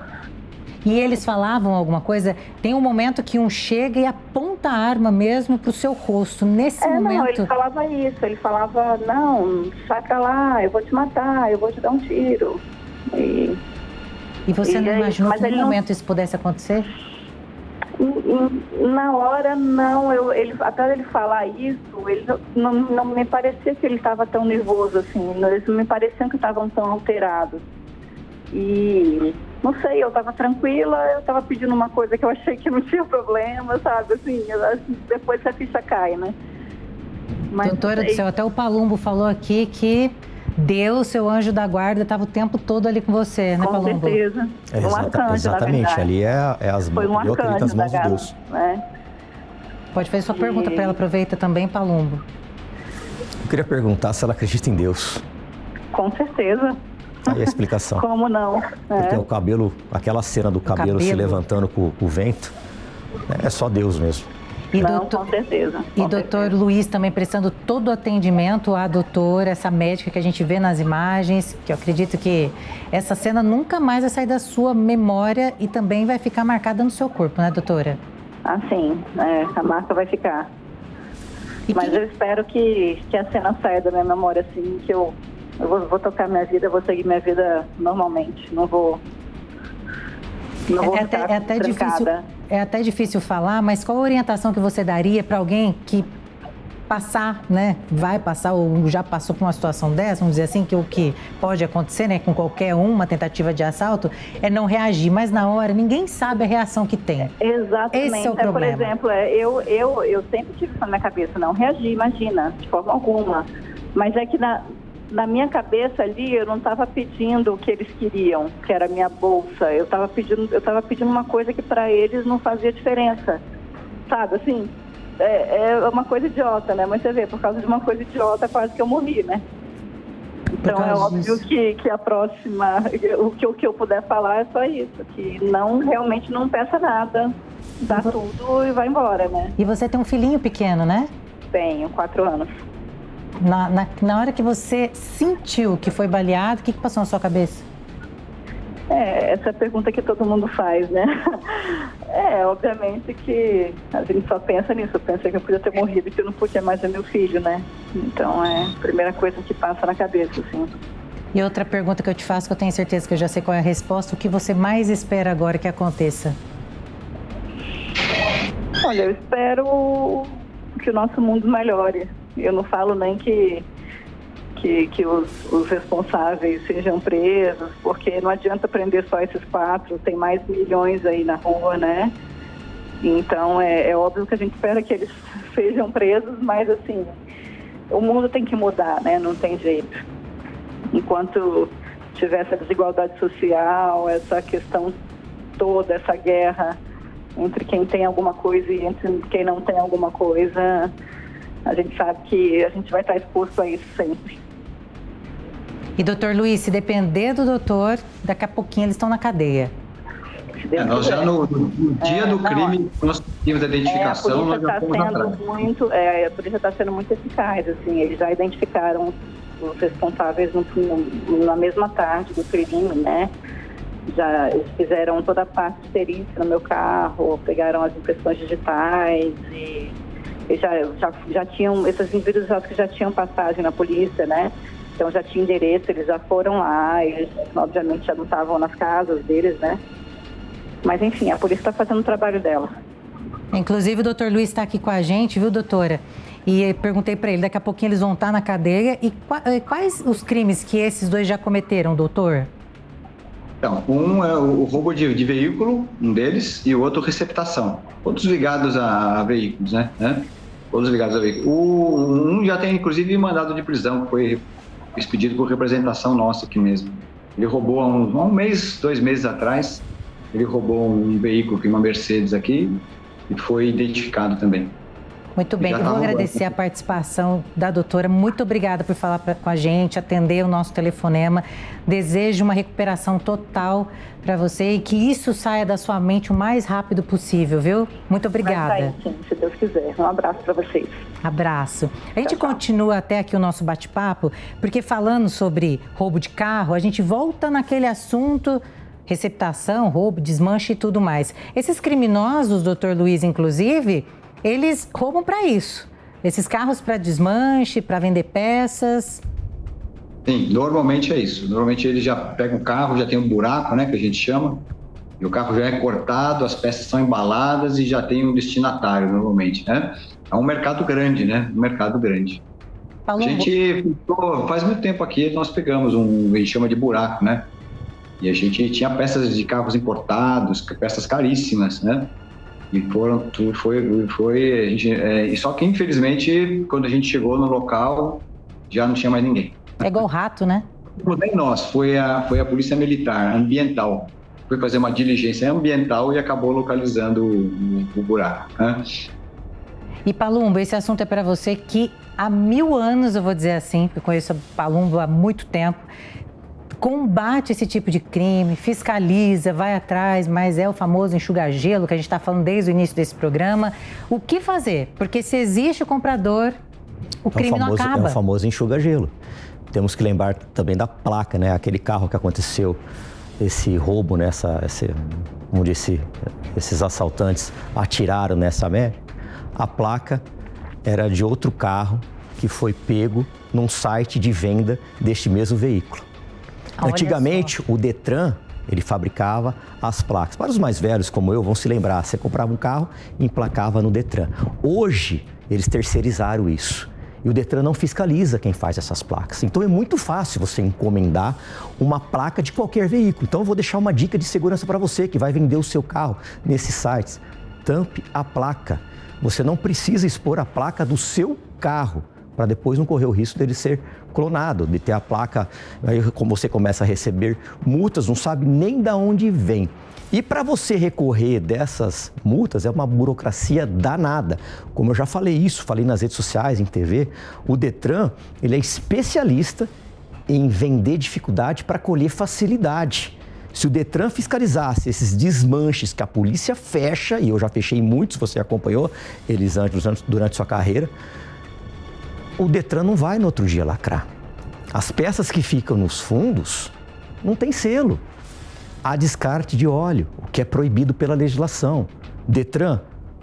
E eles falavam alguma coisa? Tem um momento que um chega e aponta a arma mesmo pro seu rosto. Nesse momento... Não, ele falava isso. Ele falava, não, saca lá, eu vou te matar, eu vou te dar um tiro. E você não imaginou que no momento isso pudesse acontecer? Na hora, não. Até ele falar isso, ele não me parecia que ele estava tão nervoso assim. Eles não me pareciam que estavam tão alterados. E... não sei, eu estava tranquila, eu estava pedindo uma coisa que eu achei que não tinha problema, sabe? Assim, depois a ficha cai, né? Mas, doutora do céu, até o Palumbo falou aqui que Deus, seu anjo da guarda, estava o tempo todo ali com você, né, Palumbo? Com certeza. Um arcanjo, exatamente, ali é as mãos, eu acredito nas mãos de Deus. Né? Pode fazer sua pergunta para ela, aproveita também, Palumbo. Eu queria perguntar se ela acredita em Deus. Com certeza. Aí a explicação. Como não? Porque o cabelo, aquela cena do cabelo se levantando com o vento, é só Deus mesmo. E com certeza. E doutor Luiz também prestando todo o atendimento à doutora, essa médica que a gente vê nas imagens, que eu acredito que essa cena nunca mais vai sair da sua memória e também vai ficar marcada no seu corpo, né, doutora? Ah, sim. A marca vai ficar. Mas eu espero que a cena saia da minha memória, assim, que eu vou tocar minha vida, eu vou seguir minha vida normalmente. Não vou ficar trancada. É até difícil falar, mas qual a orientação que você daria para alguém que passar, né? Vai passar ou já passou por uma situação dessa, vamos dizer assim, que o que pode acontecer, né, com qualquer uma tentativa de assalto, é não reagir, mas na hora ninguém sabe a reação que tem. Exatamente. Esse é o problema. Por exemplo, eu sempre tive isso na minha cabeça, não reagir, imagina, de forma alguma. Mas é que na minha cabeça ali, eu não estava pedindo o que eles queriam, que era a minha bolsa. Eu estava pedindo uma coisa que para eles não fazia diferença, sabe, assim. É uma coisa idiota, né? Mas você vê, por causa de uma coisa idiota, quase que eu morri, né? Então é óbvio que a próxima, o que eu puder falar é só isso, que realmente não peça nada, dá tudo e vai embora, né? E você tem um filhinho pequeno, né? Tenho, 4 anos. Na hora que você sentiu que foi baleado, o que passou na sua cabeça? Essa é a pergunta que todo mundo faz, né? Obviamente que a gente só pensa nisso. Eu pensei que eu podia ter morrido e que eu não podia mais ver meu filho, né? Então é a primeira coisa que passa na cabeça, assim. E outra pergunta que eu te faço, que eu tenho certeza que eu já sei qual é a resposta, o que você mais espera agora que aconteça? Olha, eu espero que o nosso mundo melhore. Eu não falo nem que os responsáveis sejam presos, porque não adianta prender só esses 4, tem mais milhões aí na rua, né? Então, é óbvio que a gente espera que eles sejam presos, mas, assim, o mundo tem que mudar, né? Não tem jeito. Enquanto tiver essa desigualdade social, essa questão toda, essa guerra entre quem tem alguma coisa e entre quem não tem alguma coisa, a gente sabe que a gente vai estar exposto a isso sempre. E, doutor Luiz, se depender do doutor, daqui a pouquinho eles estão na cadeia. Nós já no dia do crime, nós tivemos a identificação, nós já fomos atrás. A polícia está sendo muito eficaz, assim, eles já identificaram os responsáveis na mesma tarde do crime, né? Eles fizeram toda a parte de perícia no meu carro, pegaram as impressões digitais e já tinham, esses indivíduos que já tinham passagem na polícia, né? Então já tinha endereço, eles já foram lá, eles obviamente já não estavam nas casas deles, né? Mas enfim, a polícia está fazendo o trabalho dela. Inclusive o doutor Luiz está aqui com a gente, viu, doutora? E perguntei para ele, daqui a pouquinho eles vão estar na cadeia. E quais os crimes que esses dois já cometeram, doutor? Então, um é o roubo de veículo, um deles, e o outro receptação. Todos ligados a veículos, né? Todos ligados a veículos. Um já tem, inclusive, mandado de prisão, que foi expedido por representação nossa aqui mesmo. Ele roubou há um mês, 2 meses atrás, ele roubou um veículo, uma Mercedes aqui, e foi identificado também. Muito bem, eu vou agradecer a participação da doutora. Muito obrigada por falar com a gente, atender o nosso telefonema. Desejo uma recuperação total para você e que isso saia da sua mente o mais rápido possível, viu? Muito obrigada. Vai sair, sim, se Deus quiser. Um abraço para vocês. Abraço. A gente continua até aqui o nosso bate-papo, porque falando sobre roubo de carro, a gente volta naquele assunto, receptação, roubo, desmanche e tudo mais. Esses criminosos, doutor Luiz, inclusive, eles roubam para isso. Esses carros para desmanche, para vender peças. Sim, normalmente é isso. Normalmente ele já pega um carro, já tem um buraco, né, que a gente chama, e o carro já é cortado, as peças são embaladas e já tem um destinatário, normalmente, né? É um mercado grande, né? Um mercado grande. A gente, faz muito tempo aqui, nós pegamos a gente chama de buraco, né? E a gente tinha peças de carros importados, peças caríssimas, né? E só que infelizmente quando a gente chegou no local já não tinha mais ninguém. É igual rato, né? Não nem nós, foi a polícia militar, ambiental. Foi fazer uma diligência ambiental e acabou localizando o buraco, né? E Palumbo, esse assunto é para você que há 1000 anos, eu vou dizer assim, porque eu conheço Palumbo há muito tempo, combate esse tipo de crime, fiscaliza, vai atrás, mas é o famoso enxuga-gelo que a gente está falando desde o início desse programa. O que fazer? Porque se existe o comprador, o crime não acaba. É o famoso enxuga-gelo. Temos que lembrar também da placa, né? Aquele carro que aconteceu, esse roubo, onde esses assaltantes atiraram nessa média. A placa era de outro carro que foi pego num site de venda deste mesmo veículo. Antigamente, o Detran, ele fabricava as placas. Para os mais velhos, como eu, vão se lembrar, você comprava um carro e emplacava no Detran. Hoje, eles terceirizaram isso. E o Detran não fiscaliza quem faz essas placas. Então, é muito fácil você encomendar uma placa de qualquer veículo. Então, eu vou deixar uma dica de segurança para você que vai vender o seu carro nesses sites. Tampe a placa. Você não precisa expor a placa do seu carro para depois não correr o risco dele ser clonado, de ter a placa, aí como você começa a receber multas, não sabe nem de onde vem. E para você recorrer dessas multas é uma burocracia danada. Como eu já falei nas redes sociais, em TV, o Detran, ele é especialista em vender dificuldade para colher facilidade. Se o Detran fiscalizasse esses desmanches que a polícia fecha, e eu já fechei muitos, você acompanhou eles durante sua carreira, o Detran não vai no outro dia lacrar. As peças que ficam nos fundos não tem selo. Há descarte de óleo, o que é proibido pela legislação. Detran,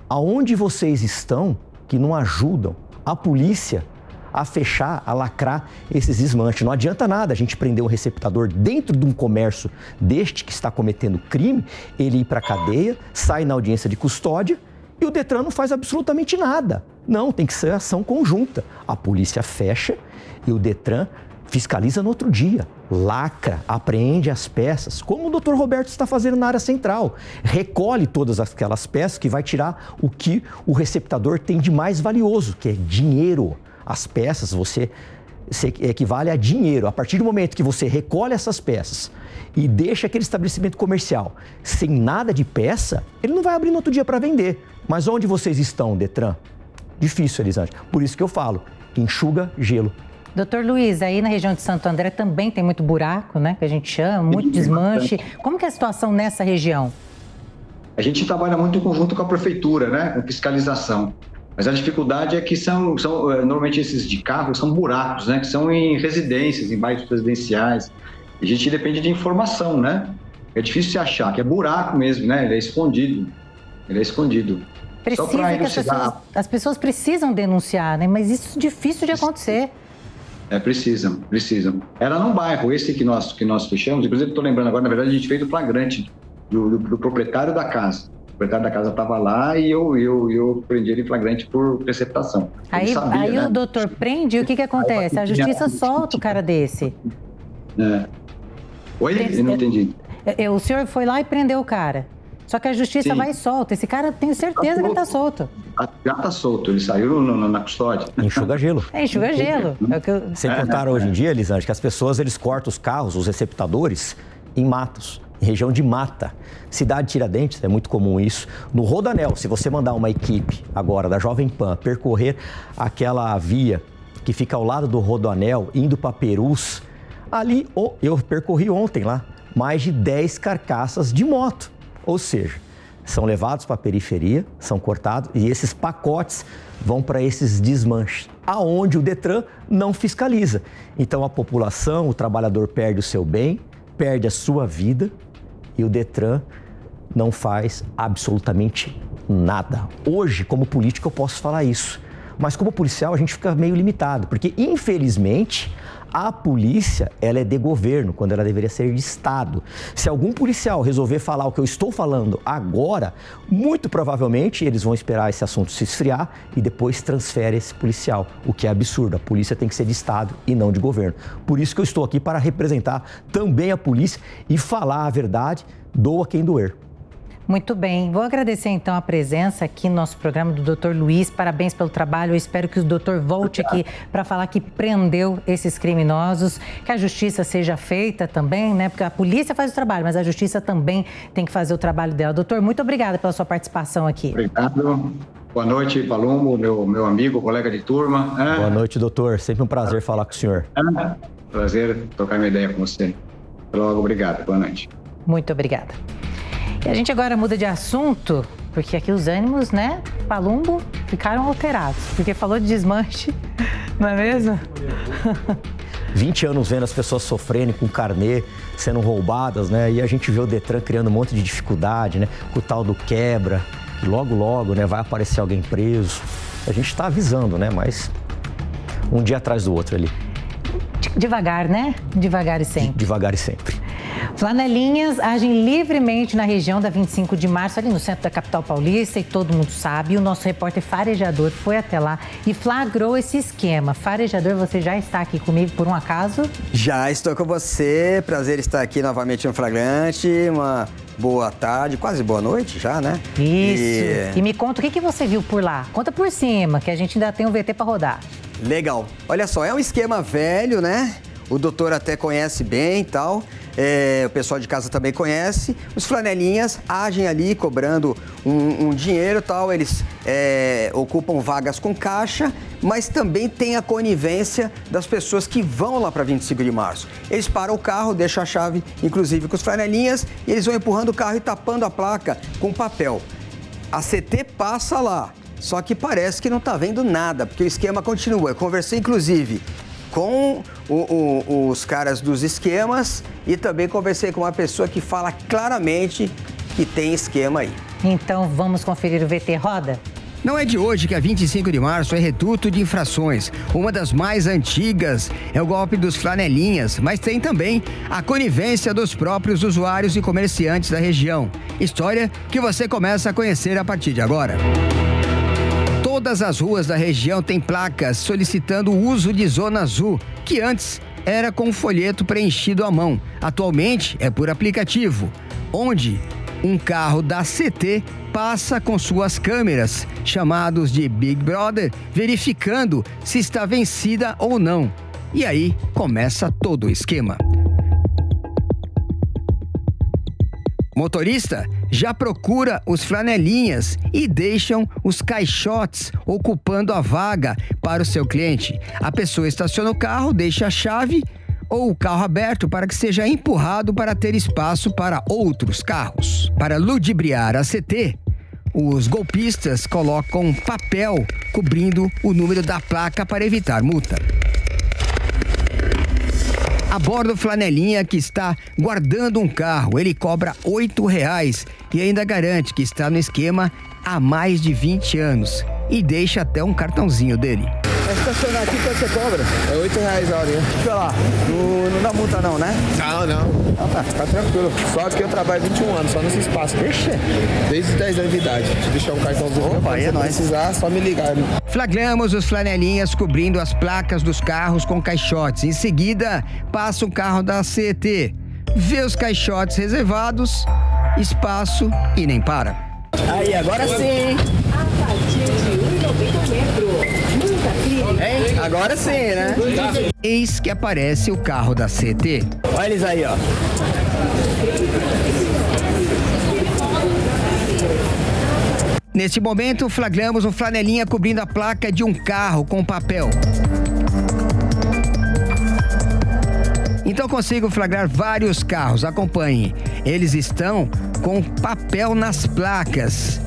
aonde vocês estão que não ajudam a polícia a fechar, a lacrar esses desmanches? Não adianta nada a gente prender um receptador dentro de um comércio deste que está cometendo crime, ele ir para a cadeia, sai na audiência de custódia e o Detran não faz absolutamente nada. Não, tem que ser ação conjunta. A polícia fecha e o Detran fiscaliza no outro dia, lacra, apreende as peças, como o Dr. Roberto está fazendo na área central. Recolhe todas aquelas peças que vai tirar o que o receptador tem de mais valioso, que é dinheiro. As peças, você equivale a dinheiro. A partir do momento que você recolhe essas peças e deixa aquele estabelecimento comercial sem nada de peça, ele não vai abrir no outro dia para vender. Mas onde vocês estão, Detran? Difícil, Elisângela. Por isso que eu falo, enxuga gelo. Doutor Luiz, aí na região de Santo André também tem muito buraco, né? Que a gente chama, muito desmanche. Como que é a situação nessa região? A gente trabalha muito em conjunto com a prefeitura, né? Com fiscalização. Mas a dificuldade é que são normalmente esses de carro são buracos, né? Que são em residências, em bairros residenciais. A gente depende de informação, né? É difícil se achar, que é buraco mesmo, né? Ele é escondido. As pessoas precisam denunciar, né? Mas isso é difícil de acontecer. Precisam. Era num bairro, esse que nós fechamos, inclusive estou lembrando agora, na verdade a gente fez o flagrante do proprietário da casa. O proprietário da casa estava lá e eu prendi ele em flagrante por receptação. Aí né? O doutor prende e o que acontece? A justiça solta o cara desse. Oi? Eu não entendi. O senhor foi lá e prendeu o cara. Só que a justiça vai e solta. Esse cara, tenho certeza que ele está solto. Já está solto, ele saiu na custódia. Enxuga gelo. Enxuga gelo. Sem contar hoje em dia, Elisângela, que as pessoas eles cortam os carros, os receptadores, em matos, em região de mata. Cidade de Tiradentes, é muito comum isso. No Rodoanel, se você mandar uma equipe agora da Jovem Pan percorrer aquela via que fica ao lado do Rodoanel, indo para Perus, ali eu percorri ontem lá, mais de 10 carcaças de moto. Ou seja, são levados para a periferia, são cortados e esses pacotes vão para esses desmanches, aonde o Detran não fiscaliza. Então a população, o trabalhador perde o seu bem, perde a sua vida e o Detran não faz absolutamente nada. Hoje, como político, eu posso falar isso, mas como policial a gente fica meio limitado, porque infelizmente a polícia, ela é de governo, quando ela deveria ser de Estado. Se algum policial resolver falar o que eu estou falando agora, muito provavelmente eles vão esperar esse assunto se esfriar e depois transfere esse policial, o que é absurdo. A polícia tem que ser de Estado e não de governo. Por isso que eu estou aqui para representar também a polícia e falar a verdade, doa quem doer. Muito bem. Vou agradecer, então, a presença aqui no nosso programa do Dr. Luiz. Parabéns pelo trabalho. Eu espero que o doutor volte aqui para falar que prendeu esses criminosos, que a justiça seja feita também, né? Porque a polícia faz o trabalho, mas a justiça também tem que fazer o trabalho dela. Doutor, muito obrigada pela sua participação aqui. Obrigado. Boa noite, Palumbo, meu amigo, colega de turma. Boa noite, doutor. Sempre um prazer falar com o senhor. Prazer trocar uma ideia com você. Logo, obrigado. Boa noite. Muito obrigada. E a gente agora muda de assunto, porque aqui os ânimos, né, Palumbo, ficaram alterados, porque falou de desmanche, não é mesmo? 20 anos vendo as pessoas sofrendo com carnê, sendo roubadas, né, e a gente vê o Detran criando um monte de dificuldade, né, com o tal do quebra, que logo, né, vai aparecer alguém preso. a gente está avisando, né? Mas um dia atrás do outro ali. Devagar, né? Devagar e sempre. Devagar e sempre. Flanelinhas agem livremente na região da 25 de março, ali no centro da capital paulista, e todo mundo sabe. E o nosso repórter farejador foi até lá e flagrou esse esquema. Farejador, você já está aqui comigo por um acaso? Já estou com você. Prazer estar aqui novamente no Flagrante. Uma boa tarde, quase boa noite já, né? Isso. E me conta, o que você viu por lá? Conta por cima, que a gente ainda tem um VT para rodar. Legal. Olha só, é um esquema velho, né? O doutor até conhece bem e tal. O pessoal de casa também conhece. Os flanelinhas agem ali cobrando um dinheiro e tal. Eles ocupam vagas com caixa, mas também tem a conivência das pessoas que vão lá para 25 de março. Eles param o carro, deixam a chave, inclusive com os flanelinhas, e eles vão empurrando o carro e tapando a placa com papel. A CT passa lá, só que parece que não está vendo nada, porque o esquema continua. Eu conversei, inclusive, com os caras dos esquemas e também conversei com uma pessoa que fala claramente que tem esquema aí. Então vamos conferir o VT Roda? Não é de hoje que a 25 de março é reduto de infrações. Uma das mais antigas é o golpe dos flanelinhas, mas tem também a conivência dos próprios usuários e comerciantes da região. História que você começa a conhecer a partir de agora. Todas as ruas da região têm placas solicitando o uso de zona azul, que antes era com folheto preenchido à mão. Atualmente é por aplicativo, onde um carro da CT passa com suas câmeras, chamados de Big Brother, verificando se está vencida ou não. E aí começa todo o esquema. Motorista já procura os flanelinhas e deixam os caixotes ocupando a vaga para o seu cliente. A pessoa estaciona o carro, deixa a chave ou o carro aberto para que seja empurrado para ter espaço para outros carros. Para ludibriar a CT, os golpistas colocam papel cobrindo o número da placa para evitar multa. Aborda o flanelinha que está guardando um carro. Ele cobra R$ 8,00 e ainda garante que está no esquema há mais de 20 anos. E deixa até um cartãozinho dele. É estacionar aqui que você cobra? É R$ 8,00 a horinha. Deixa eu lá, não dá multa não, né? Não. Ah, tá, fica tranquilo. Só que eu trabalho 21 anos, só nesse espaço. Ixi, desde os 10 anos de idade. Deixa eu deixar um cartãozinho. Opa, aí é nóis. Se precisar, só me ligar. Flagramos os flanelinhas cobrindo as placas dos carros com caixotes. Em seguida, passa o carro da CET. Vê os caixotes reservados, espaço e nem para. Aí, agora sim. A partir de 1,90 metro. Hein? Agora sim, né? Eis que aparece o carro da CT. Olha eles aí, ó. Neste momento, flagramos um flanelinha cobrindo a placa de um carro com papel. Então consigo flagrar vários carros, acompanhe. Eles estão com papel nas placas.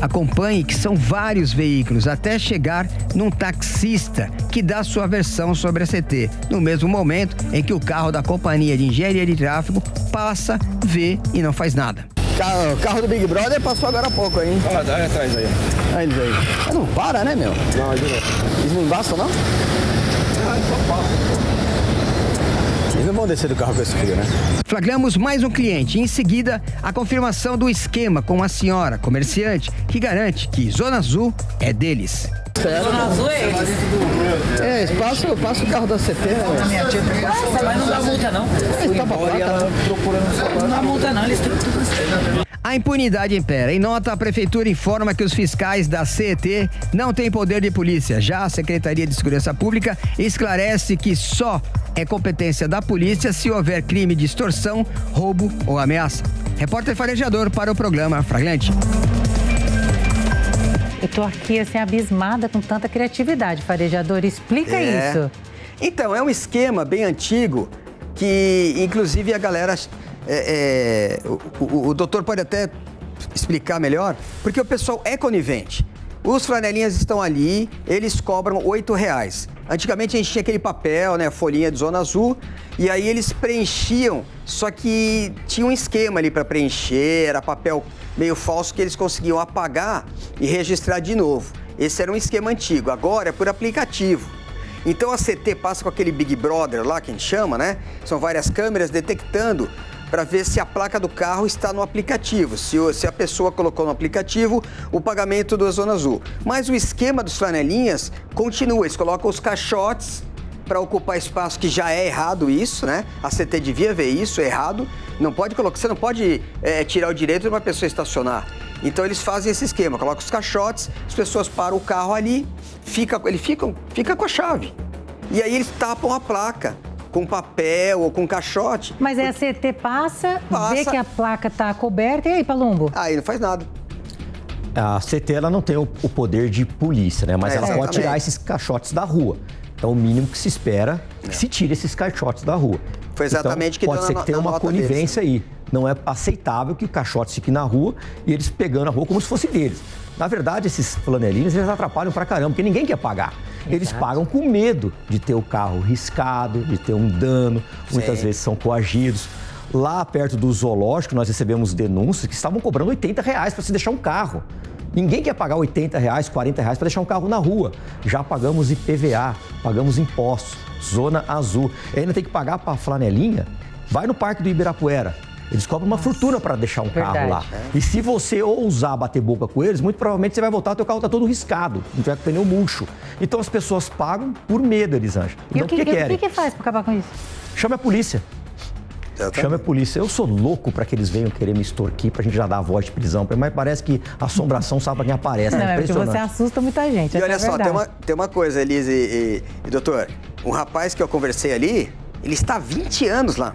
Acompanhe que são vários veículos, até chegar num taxista que dá sua versão sobre a CT. No mesmo momento em que o carro da companhia de engenharia de tráfego passa, vê e não faz nada. O carro do Big Brother passou agora há pouco, hein? Olha lá, atrás aí. Olha eles aí. Mas não para, né, meu? Não, de novo. Eles não embaçam, não? Só passa. Eles não vão descer do carro com esse frio, né? Flagramos mais um cliente. Em seguida, a confirmação do esquema com a senhora comerciante que garante que Zona Azul é deles. Zona Azul é eles? Passa o carro da CT, né? Mas não dá multa, não. Não dá multa, não. Eles têm tudo assim. A impunidade impera. Em nota, a Prefeitura informa que os fiscais da CET não têm poder de polícia. Já a Secretaria de Segurança Pública esclarece que só é competência da polícia se houver crime de extorsão, roubo ou ameaça. Repórter farejador para o programa Flagrante. Eu tô aqui, assim, abismada com tanta criatividade, farejador. Explica isso. Então, é um esquema bem antigo que, inclusive, a galera... O doutor pode até explicar melhor, porque o pessoal é conivente. Os flanelinhas estão ali, eles cobram R$ 8,00. Antigamente a gente tinha aquele papel, né, folhinha de Zona Azul, e aí eles preenchiam, só que tinha um esquema ali para preencher, era papel meio falso que eles conseguiam apagar e registrar de novo. Esse era um esquema antigo, agora é por aplicativo. Então a CT passa com aquele Big Brother lá, que a gente chama, né? São várias câmeras detectando para ver se a placa do carro está no aplicativo. Se a pessoa colocou no aplicativo o pagamento da Zona Azul. Mas o esquema dos flanelinhas continua, eles colocam os caixotes para ocupar espaço, que já é errado isso, né? A CT devia ver isso, é errado. Não pode colocar, você não pode tirar o direito de uma pessoa estacionar. Então eles fazem esse esquema, colocam os caixotes, as pessoas param o carro ali, fica com a chave. E aí eles tapam a placa com papel ou com caixote. Mas aí a CT passa, vê que a placa está coberta, e aí, Palumbo? Aí não faz nada. A CT ela não tem o poder de polícia, né? Mas ela pode tirar esses caixotes da rua. Então, o mínimo que se espera é que se tire esses caixotes da rua. Foi exatamente então, pode ser que tenha uma conivência aí. Não é aceitável que o caixote fique na rua e eles pegando a rua como se fosse deles. Na verdade, esses flanelinhas, eles atrapalham pra caramba, porque ninguém quer pagar. Eles pagam com medo de ter o carro riscado, de ter um dano. Muitas vezes são coagidos. Lá perto do zoológico, nós recebemos denúncias que estavam cobrando R$80 para se deixar um carro. Ninguém quer pagar R$80, R$40 para deixar um carro na rua. Já pagamos IPVA, pagamos impostos, Zona Azul. E ainda tem que pagar para a flanelinha. Vai no Parque do Ibirapuera. Eles cobram uma fortuna para deixar um carro lá. E se você ousar bater boca com eles, muito provavelmente você vai voltar, teu carro está todo riscado, não tiver com pneu murcho. Então as pessoas pagam por medo, Elisângela. E o que faz para acabar com isso? Chama a polícia. Chama a polícia. Eu sou louco para que eles venham querer me extorquir, para a gente já dar a voz de prisão. Mas parece que a assombração sabe para quem aparece. Não, é impressionante. porque você assusta muita gente. E olha só, tem uma coisa, Elise e doutor. Um rapaz que eu conversei ali, ele está há 20 anos lá.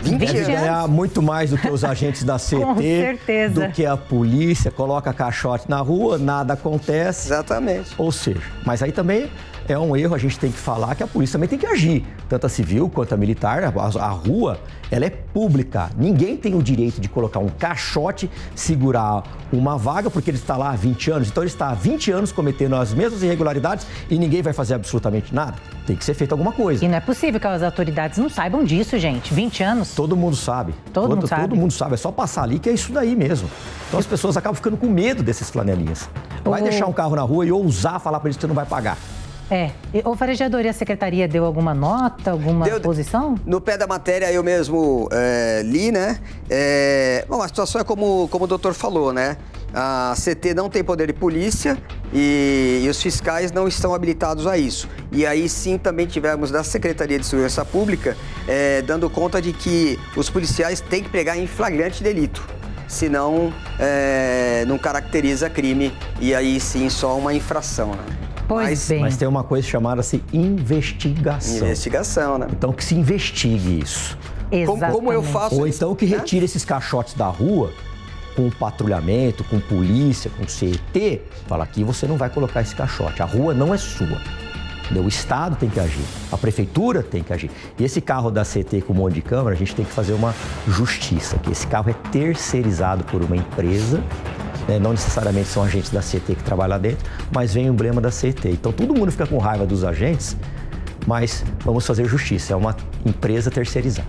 20 Deve anos. Ganhar muito mais do que os agentes da CT, com certeza. Do que a polícia, coloca caixote na rua, nada acontece. Exatamente. Ou seja, mas aí também é um erro, a gente tem que falar que a polícia também tem que agir. Tanto a civil quanto a militar, a rua, ela é pública. Ninguém tem o direito de colocar um caixote, segurar uma vaga, porque ele está lá há 20 anos. Então ele está há 20 anos cometendo as mesmas irregularidades e ninguém vai fazer absolutamente nada. Tem que ser feito alguma coisa. E não é possível que as autoridades não saibam disso, gente. 20 anos. Todo mundo sabe. Todo mundo sabe. É só passar ali que é isso daí mesmo. Então as pessoas acabam ficando com medo desses flanelinhas. Vai deixar um carro na rua e ousar falar para eles que você não vai pagar. O farejador e a secretaria deu alguma nota, alguma posição? No pé da matéria eu mesmo li, né? Bom, a situação é como o doutor falou, né? A CT não tem poder de polícia e os fiscais não estão habilitados a isso. E aí sim também tivemos da Secretaria de Segurança Pública dando conta de que os policiais têm que pegar em flagrante delito. Senão não caracteriza crime e aí sim só uma infração, né? Mas tem uma coisa chamada-se investigação. Investigação, né? Então que se investigue isso. Como eu faço Ou então que retire esses caixotes da rua com patrulhamento, com polícia, com CET. Fala, aqui você não vai colocar esse caixote. A rua não é sua. O Estado tem que agir, a Prefeitura tem que agir. E esse carro da CT com um monte de câmera, a gente tem que fazer uma justiça, que esse carro é terceirizado por uma empresa, né? Não necessariamente são agentes da CT que trabalham lá dentro, mas vem o emblema da CT. Então todo mundo fica com raiva dos agentes, mas vamos fazer justiça, é uma empresa terceirizada.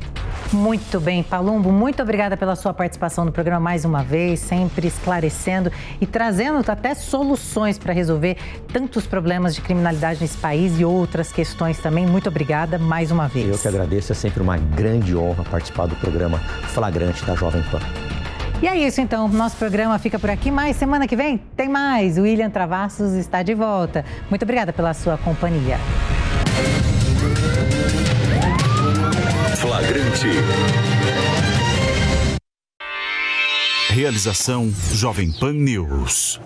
Muito bem, Palumbo, muito obrigada pela sua participação no programa mais uma vez, sempre esclarecendo e trazendo até soluções para resolver tantos problemas de criminalidade nesse país e outras questões também. Muito obrigada mais uma vez. Eu que agradeço, é sempre uma grande honra participar do programa Flagrante da Jovem Pan. E é isso então, nosso programa fica por aqui, mas semana que vem tem mais. O William Travassos está de volta. Muito obrigada pela sua companhia. Flagrante. Realização Jovem Pan News.